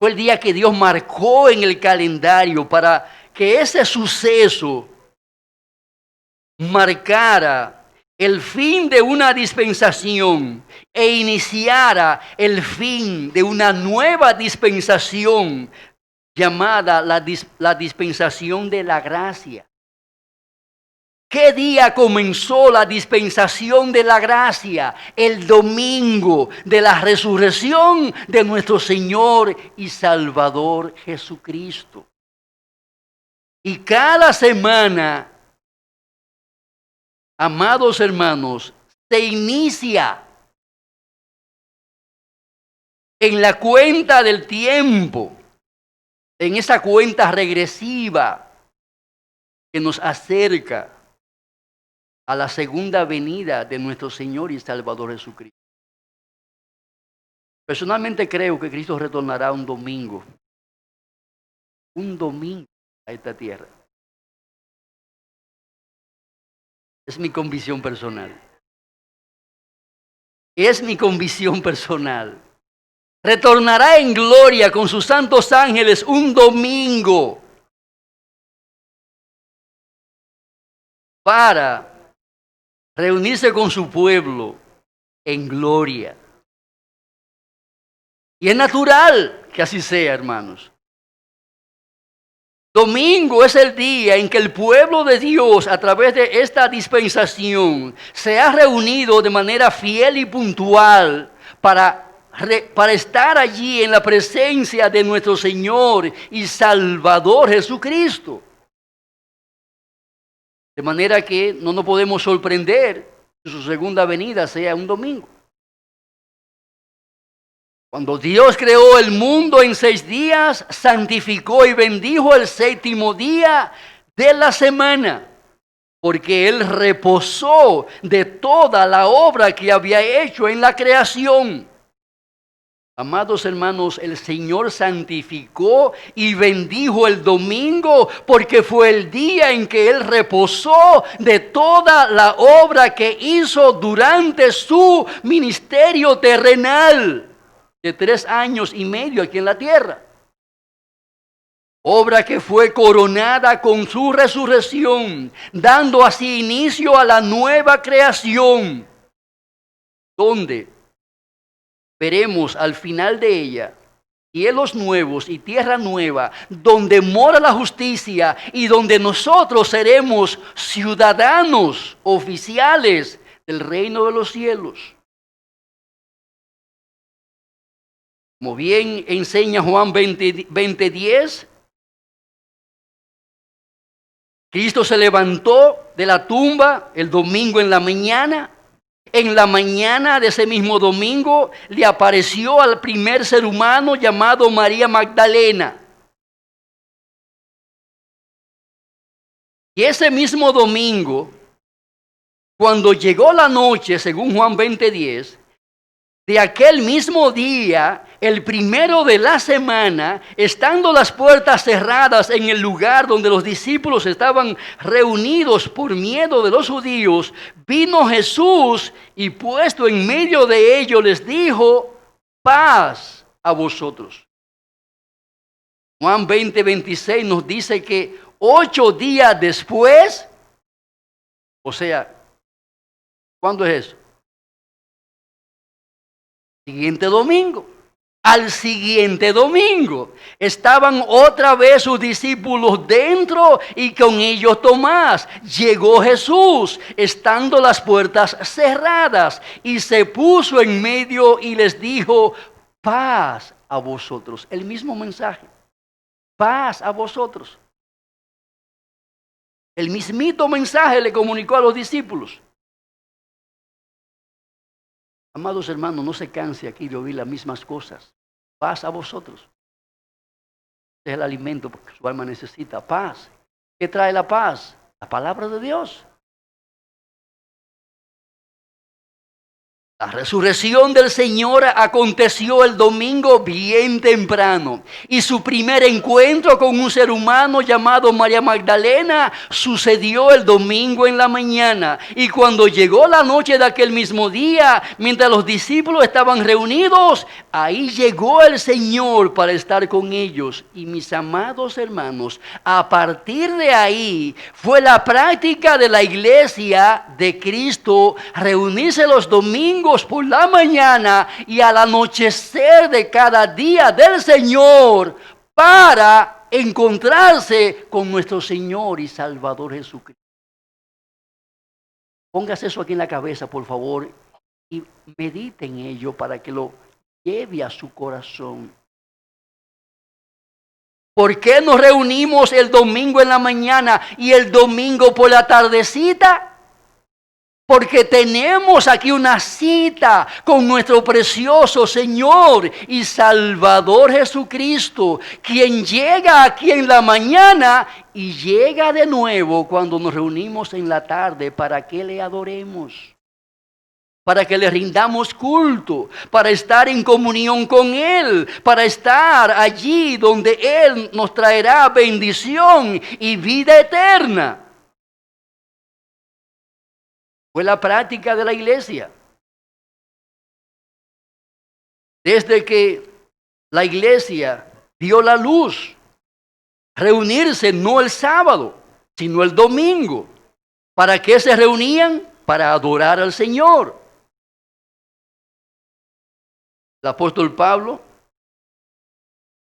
Fue el día que Dios marcó en el calendario para que ese suceso marcara el fin de una dispensación e iniciara el fin de una nueva dispensación llamada la dispensación de la gracia. ¿Qué día comenzó la dispensación de la gracia? El domingo de la resurrección de nuestro Señor y Salvador Jesucristo. Y cada semana, amados hermanos, se inicia en la cuenta del tiempo, en esa cuenta regresiva que nos acerca a la segunda venida de nuestro Señor y Salvador Jesucristo. Personalmente creo que Cristo retornará un domingo a esta tierra. Es mi convicción personal. Es mi convicción personal. Retornará en gloria con sus santos ángeles un domingo para reunirse con su pueblo en gloria. Y es natural que así sea, hermanos. Domingo es el día en que el pueblo de Dios, a través de esta dispensación, se ha reunido de manera fiel y puntual para estar allí en la presencia de nuestro Señor y Salvador Jesucristo. De manera que no nos podemos sorprender que su segunda venida sea un domingo. Cuando Dios creó el mundo en 6 días, santificó y bendijo el 7º día de la semana, porque Él reposó de toda la obra que había hecho en la creación. Amados hermanos, el Señor santificó y bendijo el domingo porque fue el día en que Él reposó de toda la obra que hizo durante su ministerio terrenal de 3 años y medio aquí en la tierra. obra que fue coronada con su resurrección, dando así inicio a la nueva creación, donde veremos al final de ella cielos nuevos y tierra nueva, donde mora la justicia y donde nosotros seremos ciudadanos oficiales del reino de los cielos. Como bien enseña Juan 20:10, Cristo se levantó de la tumba el domingo en la mañana. En la mañana de ese mismo domingo le apareció al primer ser humano llamado María Magdalena. Y ese mismo domingo, cuando llegó la noche, según Juan 20:10, de aquel mismo día, el primero de la semana, estando las puertas cerradas en el lugar donde los discípulos estaban reunidos por miedo de los judíos, vino Jesús y puesto en medio de ellos les dijo: paz a vosotros. Juan 20:26 nos dice que 8 días después, o sea, ¿cuándo es eso? Siguiente domingo. Al siguiente domingo estaban otra vez sus discípulos dentro y con ellos Tomás. Llegó Jesús, estando las puertas cerradas, y se puso en medio y les dijo: paz a vosotros. El mismo mensaje, paz a vosotros. El mismito mensaje le comunicó a los discípulos. Amados hermanos, no se canse aquí de oír las mismas cosas. Paz a vosotros. Este es el alimento que su alma necesita. Paz. ¿Qué trae la paz? La palabra de Dios. La resurrección del Señor aconteció el domingo bien temprano, y su primer encuentro con un ser humano llamado María Magdalena sucedió el domingo en la mañana. Y cuando llegó la noche de aquel mismo día, mientras los discípulos estaban reunidos, ahí llegó el Señor para estar con ellos. Y mis amados hermanos, a partir de ahí fue la práctica de la iglesia de Cristo reunirse los domingos por la mañana y al anochecer de cada día del Señor para encontrarse con nuestro Señor y Salvador Jesucristo. Póngase eso aquí en la cabeza, por favor, y medite en ello para que lo lleve a su corazón. ¿Por qué nos reunimos el domingo en la mañana y el domingo por la tardecita? Porque tenemos aquí una cita con nuestro precioso Señor y Salvador Jesucristo, quien llega aquí en la mañana y llega de nuevo cuando nos reunimos en la tarde para que le adoremos, para que le rindamos culto, para estar en comunión con Él, para estar allí donde Él nos traerá bendición y vida eterna. Fue la práctica de la iglesia. Desde que la iglesia dio la luz, reunirse no el sábado, sino el domingo. ¿Para qué se reunían? Para adorar al Señor. El apóstol Pablo,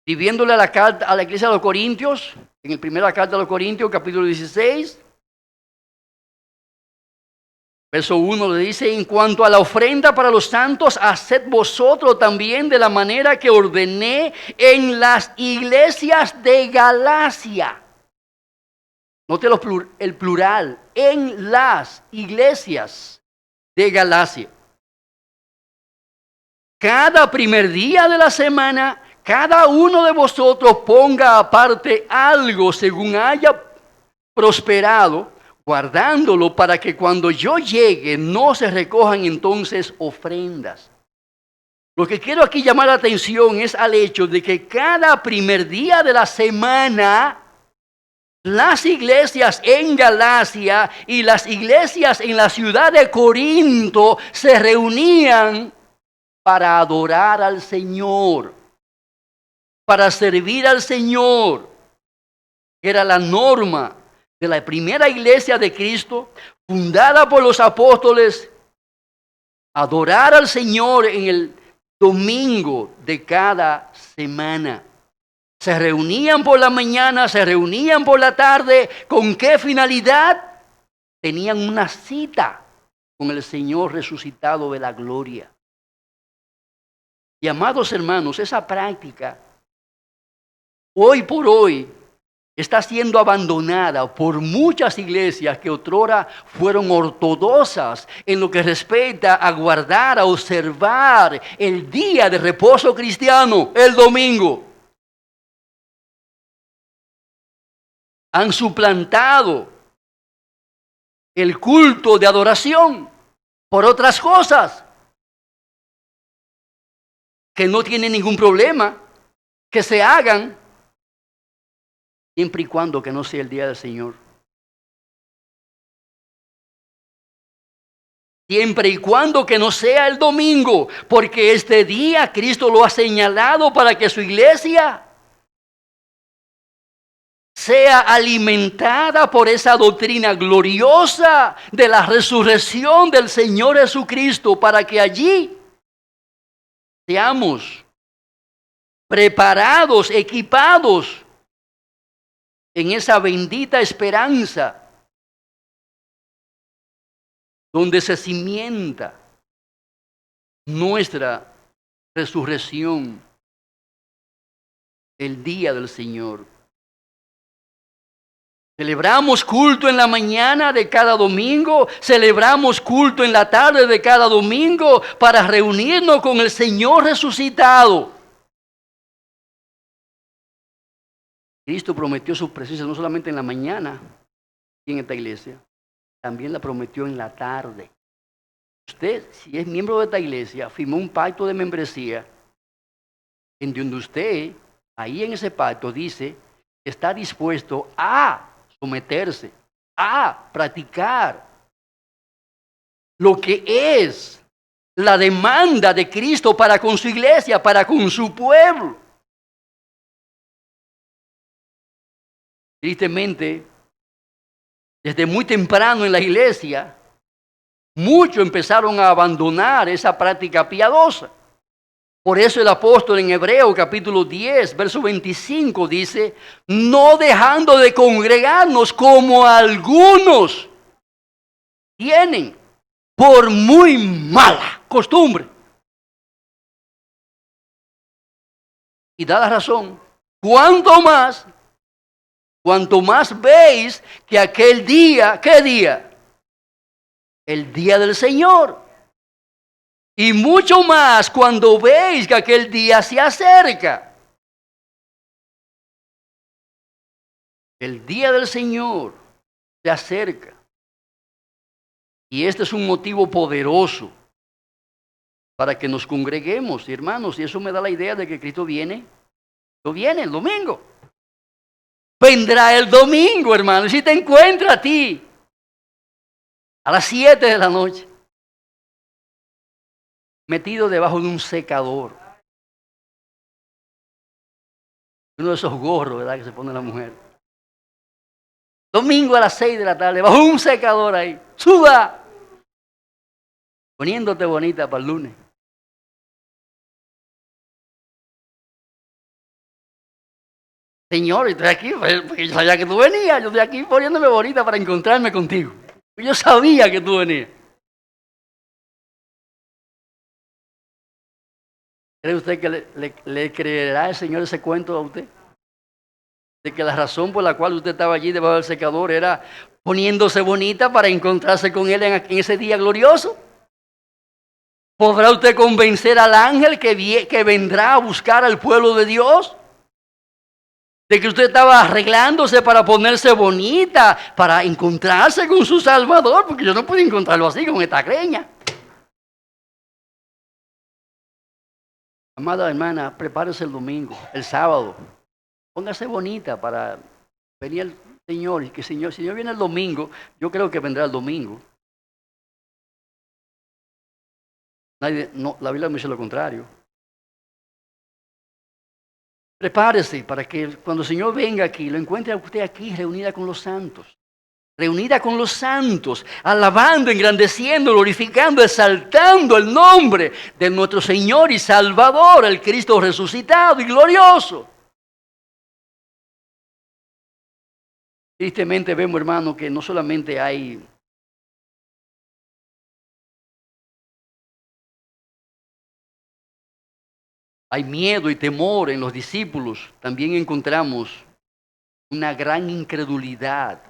escribiéndole la carta a la iglesia de los Corintios, en la primera carta de los Corintios, capítulo 16, verso 1 le dice: en cuanto a la ofrenda para los santos, haced vosotros también de la manera que ordené en las iglesias de Galacia. Note el plural, en las iglesias de Galacia. Cada primer día de la semana, cada uno de vosotros ponga aparte algo según haya prosperado, guardándolo para que cuando yo llegue no se recojan entonces ofrendas. Lo que quiero aquí llamar la atención es al hecho de que cada primer día de la semana las iglesias en Galacia y las iglesias en la ciudad de Corinto se reunían para adorar al Señor, para servir al Señor. que era la norma de la primera iglesia de Cristo, fundada por los apóstoles, adorar al Señor en el domingo de cada semana. Se reunían por la mañana, se reunían por la tarde. ¿Con qué finalidad? Tenían una cita con el Señor resucitado de la gloria. Y amados hermanos, esa práctica hoy por hoy está siendo abandonada por muchas iglesias que otrora fueron ortodoxas en lo que respecta a guardar, a observar el día de reposo cristiano, el domingo. Han suplantado el culto de adoración por otras cosas que no tienen ningún problema que se hagan siempre y cuando que no sea el día del Señor. Siempre y cuando que no sea el domingo, porque este día Cristo lo ha señalado para que su iglesia sea alimentada por esa doctrina gloriosa de la resurrección del Señor Jesucristo, para que allí seamos preparados, equipados en esa bendita esperanza donde se cimienta nuestra resurrección el día del Señor. Celebramos culto en la mañana de cada domingo, celebramos culto en la tarde de cada domingo para reunirnos con el Señor resucitado. Cristo prometió su presencia no solamente en la mañana en esta iglesia, también la prometió en la tarde. Usted, si es miembro de esta iglesia, firmó un pacto de membresía en donde usted, ahí en ese pacto, dice que está dispuesto a someterse, a practicar lo que es la demanda de Cristo para con su iglesia, para con su pueblo. Tristemente, desde muy temprano en la iglesia, muchos empezaron a abandonar esa práctica piadosa. Por eso el apóstol en Hebreo capítulo 10, verso 25 dice, no dejando de congregarnos como algunos tienen por muy mala costumbre. Y da la razón, cuanto más veis que aquel día, ¿qué día? El día del Señor. Y mucho más cuando veis que aquel día se acerca. El día del Señor se acerca. Y este es un motivo poderoso para que nos congreguemos, hermanos. Y eso me da la idea de que Cristo viene. Cristo viene el domingo. Vendrá el domingo, hermano. Y si te encuentra a ti a las 7 de la noche, metido debajo de un secador. Uno de esos gorros, ¿verdad?, que se pone la mujer. Domingo a las 6 de la tarde, bajo un secador ahí. ¡Suba! Poniéndote bonita para el lunes. Señor, estoy aquí, porque yo sabía que tú venías. Yo estoy aquí poniéndome bonita para encontrarme contigo. Yo sabía que tú venías. ¿Cree usted que le creerá el Señor ese cuento a usted? De que la razón por la cual usted estaba allí debajo del secador era poniéndose bonita para encontrarse con Él en ese día glorioso. ¿Podrá usted convencer al ángel que vendrá a buscar al pueblo de Dios? De que usted estaba arreglándose para ponerse bonita, para encontrarse con su Salvador, porque yo no puedo encontrarlo así con esta greña. Amada hermana, prepárese el domingo, el sábado. Póngase bonita para venir el Señor. Y que si el Señor viene el domingo, yo creo que vendrá el domingo. La Biblia me dice lo contrario. Prepárese para que cuando el Señor venga aquí, lo encuentre a usted aquí reunida con los santos. Reunida con los santos, alabando, engrandeciendo, glorificando, exaltando el nombre de nuestro Señor y Salvador, el Cristo resucitado y glorioso. Tristemente vemos, hermano, que no solamente hay miedo y temor en los discípulos, también encontramos una gran incredulidad.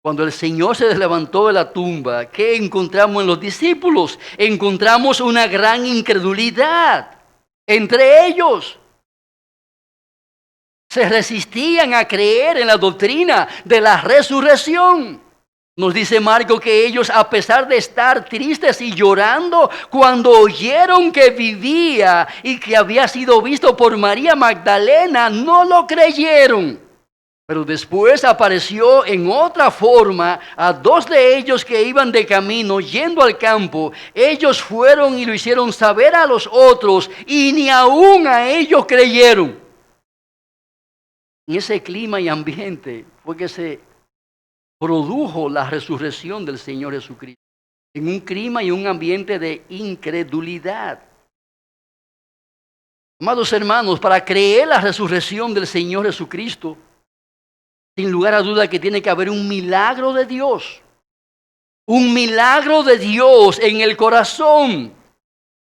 Cuando el Señor se levantó de la tumba, ¿qué encontramos en los discípulos? Encontramos una gran incredulidad entre ellos. Se resistían a creer en la doctrina de la resurrección. Nos dice Marcos que ellos, a pesar de estar tristes y llorando, cuando oyeron que vivía y que había sido visto por María Magdalena, no lo creyeron. Pero después apareció en otra forma a dos de ellos que iban de camino yendo al campo. Ellos fueron y lo hicieron saber a los otros y ni aún a ellos creyeron. En ese clima y ambiente fue que se produjo la resurrección del Señor Jesucristo. En un clima y un ambiente de incredulidad. Amados hermanos, para creer la resurrección del Señor Jesucristo, sin lugar a duda que tiene que haber un milagro de Dios. Un milagro de Dios en el corazón.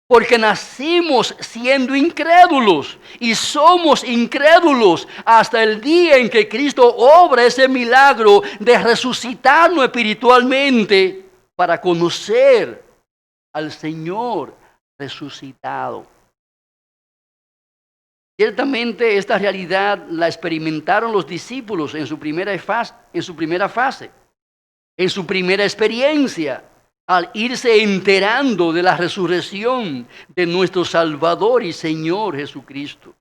Porque nacimos siendo incrédulos y somos incrédulos hasta el día en que Cristo obra ese milagro de resucitarnos espiritualmente para conocer al Señor resucitado. Ciertamente esta realidad la experimentaron los discípulos en su primera fase, en su primera experiencia, al irse enterando de la resurrección de nuestro Salvador y Señor Jesucristo.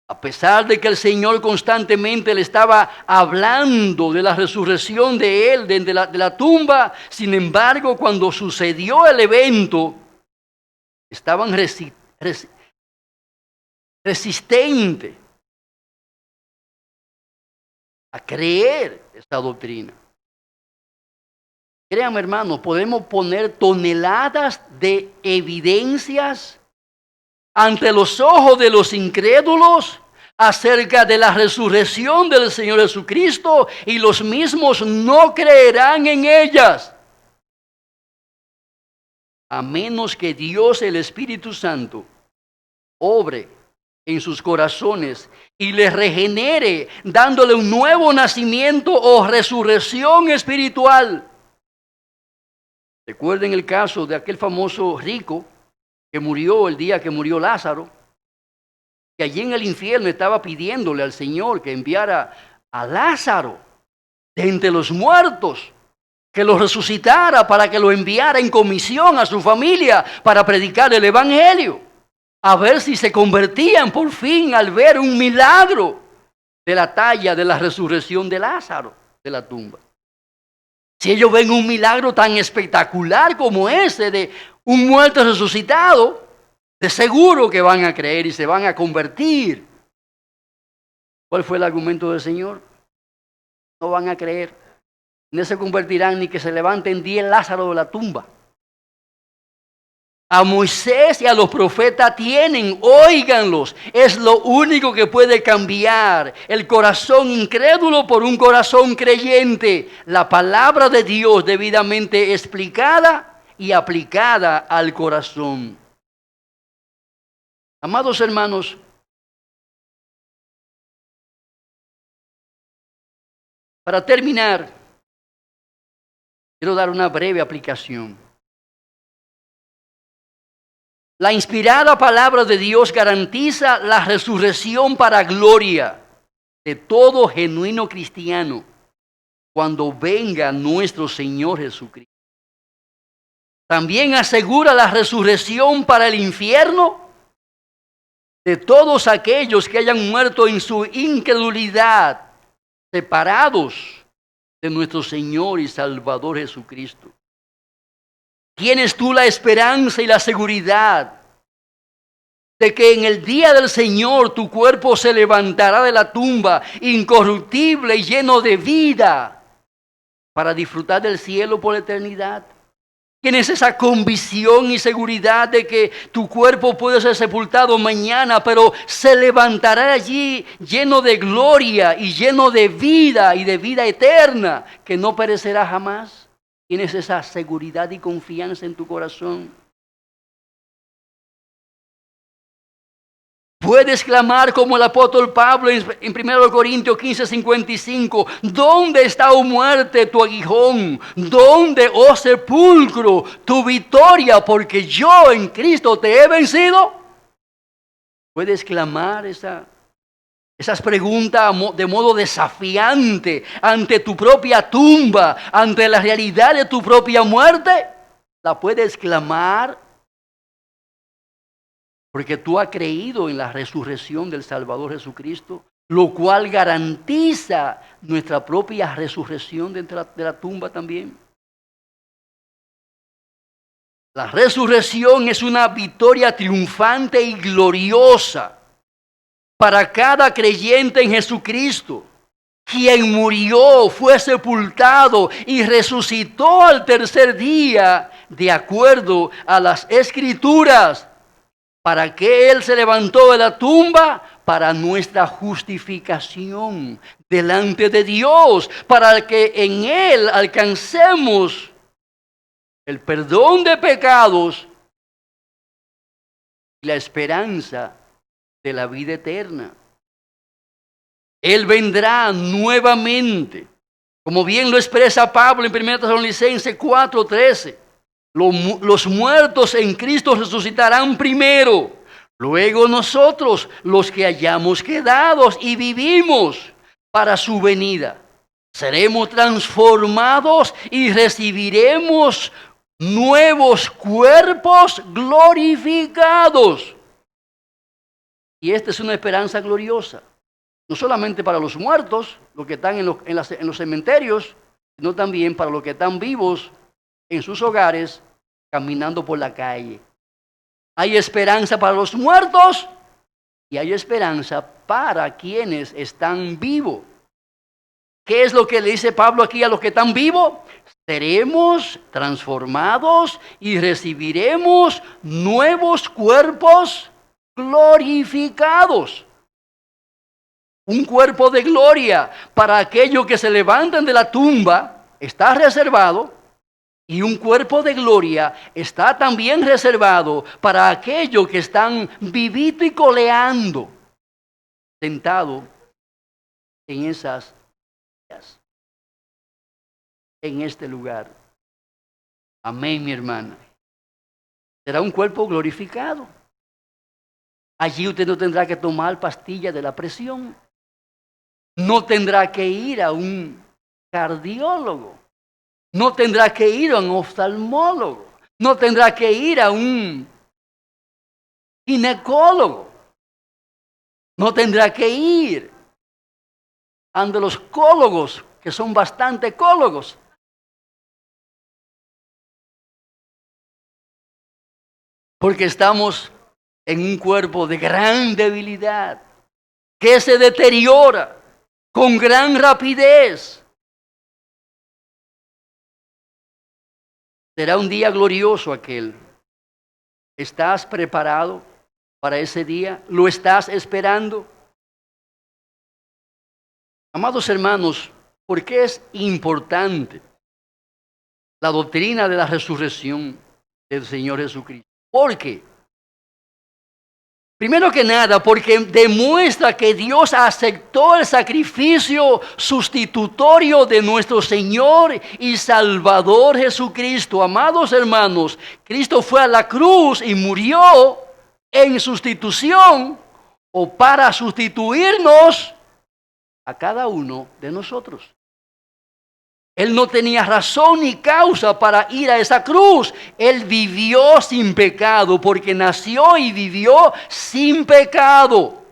A pesar de que el Señor constantemente le estaba hablando de la resurrección de Él de la tumba, sin embargo, cuando sucedió el evento, estaban resistentes a creer esta doctrina. Créanme, hermanos, podemos poner toneladas de evidencias ante los ojos de los incrédulos acerca de la resurrección del Señor Jesucristo y los mismos no creerán en ellas. A menos que Dios, el Espíritu Santo, obre en sus corazones y les regenere, dándole un nuevo nacimiento o resurrección espiritual. Recuerden el caso de aquel famoso rico que murió el día que murió Lázaro, que allí en el infierno estaba pidiéndole al Señor que enviara a Lázaro de entre los muertos, que lo resucitara para que lo enviara en comisión a su familia para predicar el evangelio, a ver si se convertían por fin al ver un milagro de la talla de la resurrección de Lázaro de la tumba. Si ellos ven un milagro tan espectacular como ese de un muerto resucitado, de seguro que van a creer y se van a convertir. ¿Cuál fue el argumento del Señor? No van a creer. No se convertirán ni que se levanten 10 Lázaros de la tumba. A Moisés y a los profetas tienen, óiganlos. Es lo único que puede cambiar el corazón incrédulo por un corazón creyente. La palabra de Dios debidamente explicada y aplicada al corazón. Amados hermanos, para terminar, quiero dar una breve aplicación. La inspirada palabra de Dios garantiza la resurrección para gloria de todo genuino cristiano cuando venga nuestro Señor Jesucristo. También asegura la resurrección para el infierno de todos aquellos que hayan muerto en su incredulidad, separados de nuestro Señor y Salvador Jesucristo. ¿Tienes tú la esperanza y la seguridad de que en el día del Señor tu cuerpo se levantará de la tumba, incorruptible y lleno de vida, para disfrutar del cielo por la eternidad. Tienes esa convicción y seguridad de que tu cuerpo puede ser sepultado mañana, pero se levantará allí lleno de gloria y lleno de vida y de vida eterna, que no perecerá jamás. Tienes esa seguridad y confianza en tu corazón. Puedes clamar como el apóstol Pablo en 1 Corintios 15:55. ¿Dónde está, oh muerte, tu aguijón? ¿Dónde, oh sepulcro, tu victoria? Porque yo en Cristo te he vencido. Puedes clamar esas preguntas de modo desafiante ante tu propia tumba, ante la realidad de tu propia muerte. La puedes clamar porque tú has creído en la resurrección del Salvador Jesucristo, lo cual garantiza nuestra propia resurrección de la tumba también. La resurrección es una victoria triunfante y gloriosa para cada creyente en Jesucristo, quien murió, fue sepultado y resucitó al tercer día, de acuerdo a las Escrituras. ¿Para qué Él se levantó de la tumba? Para nuestra justificación delante de Dios, para que en Él alcancemos el perdón de pecados y la esperanza de la vida eterna. Él vendrá nuevamente, como bien lo expresa Pablo en 1 Tesalonicenses 4:13. Los muertos en Cristo resucitarán primero, luego nosotros, los que hayamos quedado y vivimos para su venida, seremos transformados y recibiremos nuevos cuerpos glorificados. Y esta es una esperanza gloriosa, no solamente para los muertos, los que están en los cementerios, sino también para los que están vivos en sus hogares, caminando por la calle. Hay esperanza para los muertos y hay esperanza para quienes están vivos. ¿Qué es lo que le dice Pablo aquí a los que están vivos? Seremos transformados y recibiremos nuevos cuerpos glorificados. Un cuerpo de gloria para aquellos que se levantan de la tumba está reservado. Y un cuerpo de gloria está también reservado para aquellos que están vivito y coleando, sentados en esas sillas, en este lugar. Amén, mi hermana. Será un cuerpo glorificado. Allí usted no tendrá que tomar pastillas de la presión. No tendrá que ir a un cardiólogo. No tendrá que ir a un oftalmólogo. No tendrá que ir a un ginecólogo. No tendrá que ir ante los cólogos, que son bastante cólogos. Porque estamos en un cuerpo de gran debilidad, que se deteriora con gran rapidez. Será un día glorioso aquel. ¿Estás preparado para ese día? ¿Lo estás esperando? Amados hermanos, ¿por qué es importante la doctrina de la resurrección del Señor Jesucristo? ¿Por qué? Primero que nada, porque demuestra que Dios aceptó el sacrificio sustitutorio de nuestro Señor y Salvador Jesucristo. Amados hermanos, Cristo fue a la cruz y murió en sustitución o para sustituirnos a cada uno de nosotros. Él no tenía razón ni causa para ir a esa cruz. Él vivió sin pecado porque nació y vivió sin pecado.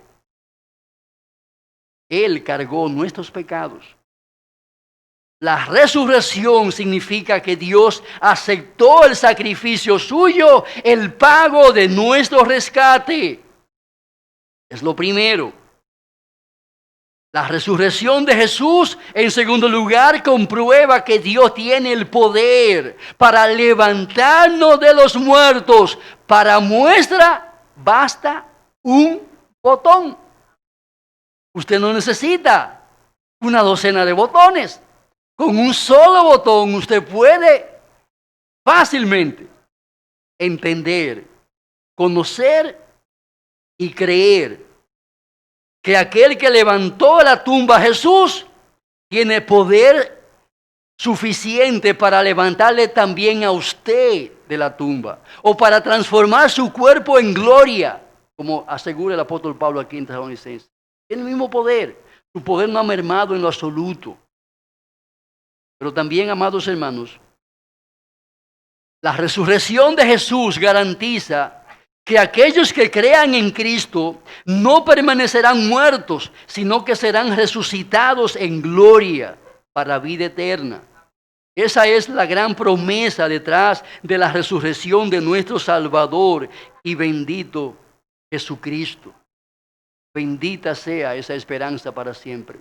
Él cargó nuestros pecados. La resurrección significa que Dios aceptó el sacrificio suyo, el pago de nuestro rescate. Es lo primero. La resurrección de Jesús, en segundo lugar, comprueba que Dios tiene el poder para levantarnos de los muertos. Para muestra, basta un botón. Usted no necesita una docena de botones. Con un solo botón usted puede fácilmente entender, conocer y creer que aquel que levantó la tumba a Jesús tiene poder suficiente para levantarle también a usted de la tumba o para transformar su cuerpo en gloria, como asegura el apóstol Pablo aquí en Tesalonicenses. Tiene el mismo poder. Su poder no ha mermado en lo absoluto. Pero también, amados hermanos, la resurrección de Jesús garantiza que aquellos que crean en Cristo no permanecerán muertos, sino que serán resucitados en gloria para vida eterna. Esa es la gran promesa detrás de la resurrección de nuestro Salvador y bendito Jesucristo. Bendita sea esa esperanza para siempre.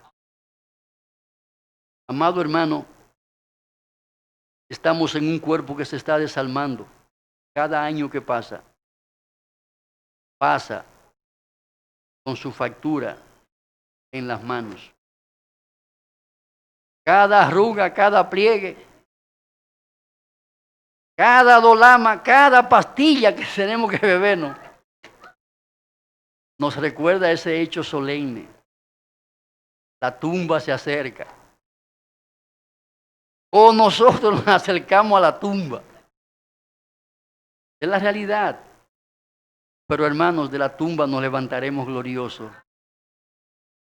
Amado hermano, estamos en un cuerpo que se está desalmando. Cada año que pasa con su factura en las manos. Cada arruga, cada pliegue, cada dolama, cada pastilla que tenemos que bebernos, nos recuerda ese hecho solemne. La tumba se acerca. O nosotros nos acercamos a la tumba. Es la realidad. Pero hermanos, de la tumba nos levantaremos gloriosos.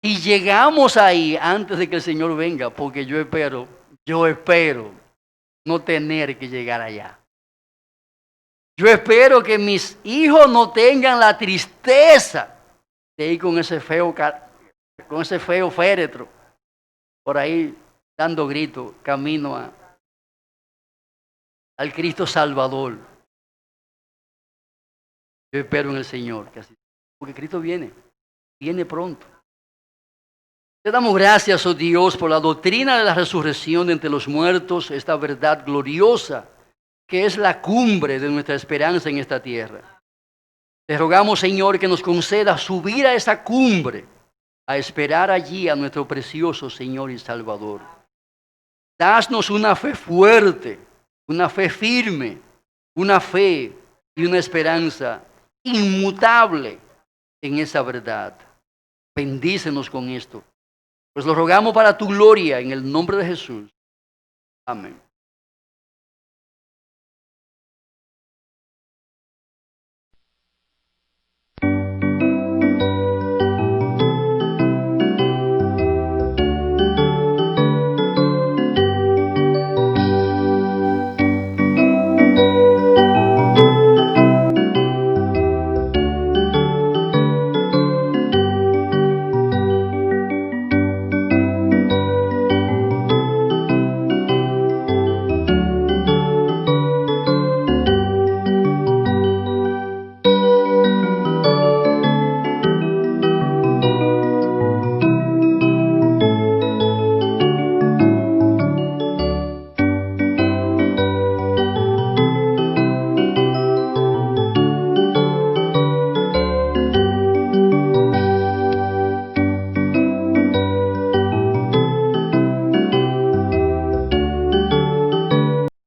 Y llegamos ahí antes de que el Señor venga, porque yo espero no tener que llegar allá. Yo espero que mis hijos no tengan la tristeza de ir con ese feo féretro, por ahí dando gritos, camino al Cristo Salvador. Yo espero en el Señor, que así, porque Cristo viene pronto. Le damos gracias, oh Dios, por la doctrina de la resurrección de entre los muertos, esta verdad gloriosa que es la cumbre de nuestra esperanza en esta tierra. Te rogamos, Señor, que nos conceda subir a esa cumbre, a esperar allí a nuestro precioso Señor y Salvador. Danos una fe fuerte, una fe firme, una fe y una esperanza inmutable en esa verdad. Bendícenos con esto. Pues lo rogamos para tu gloria en el nombre de Jesús. Amén.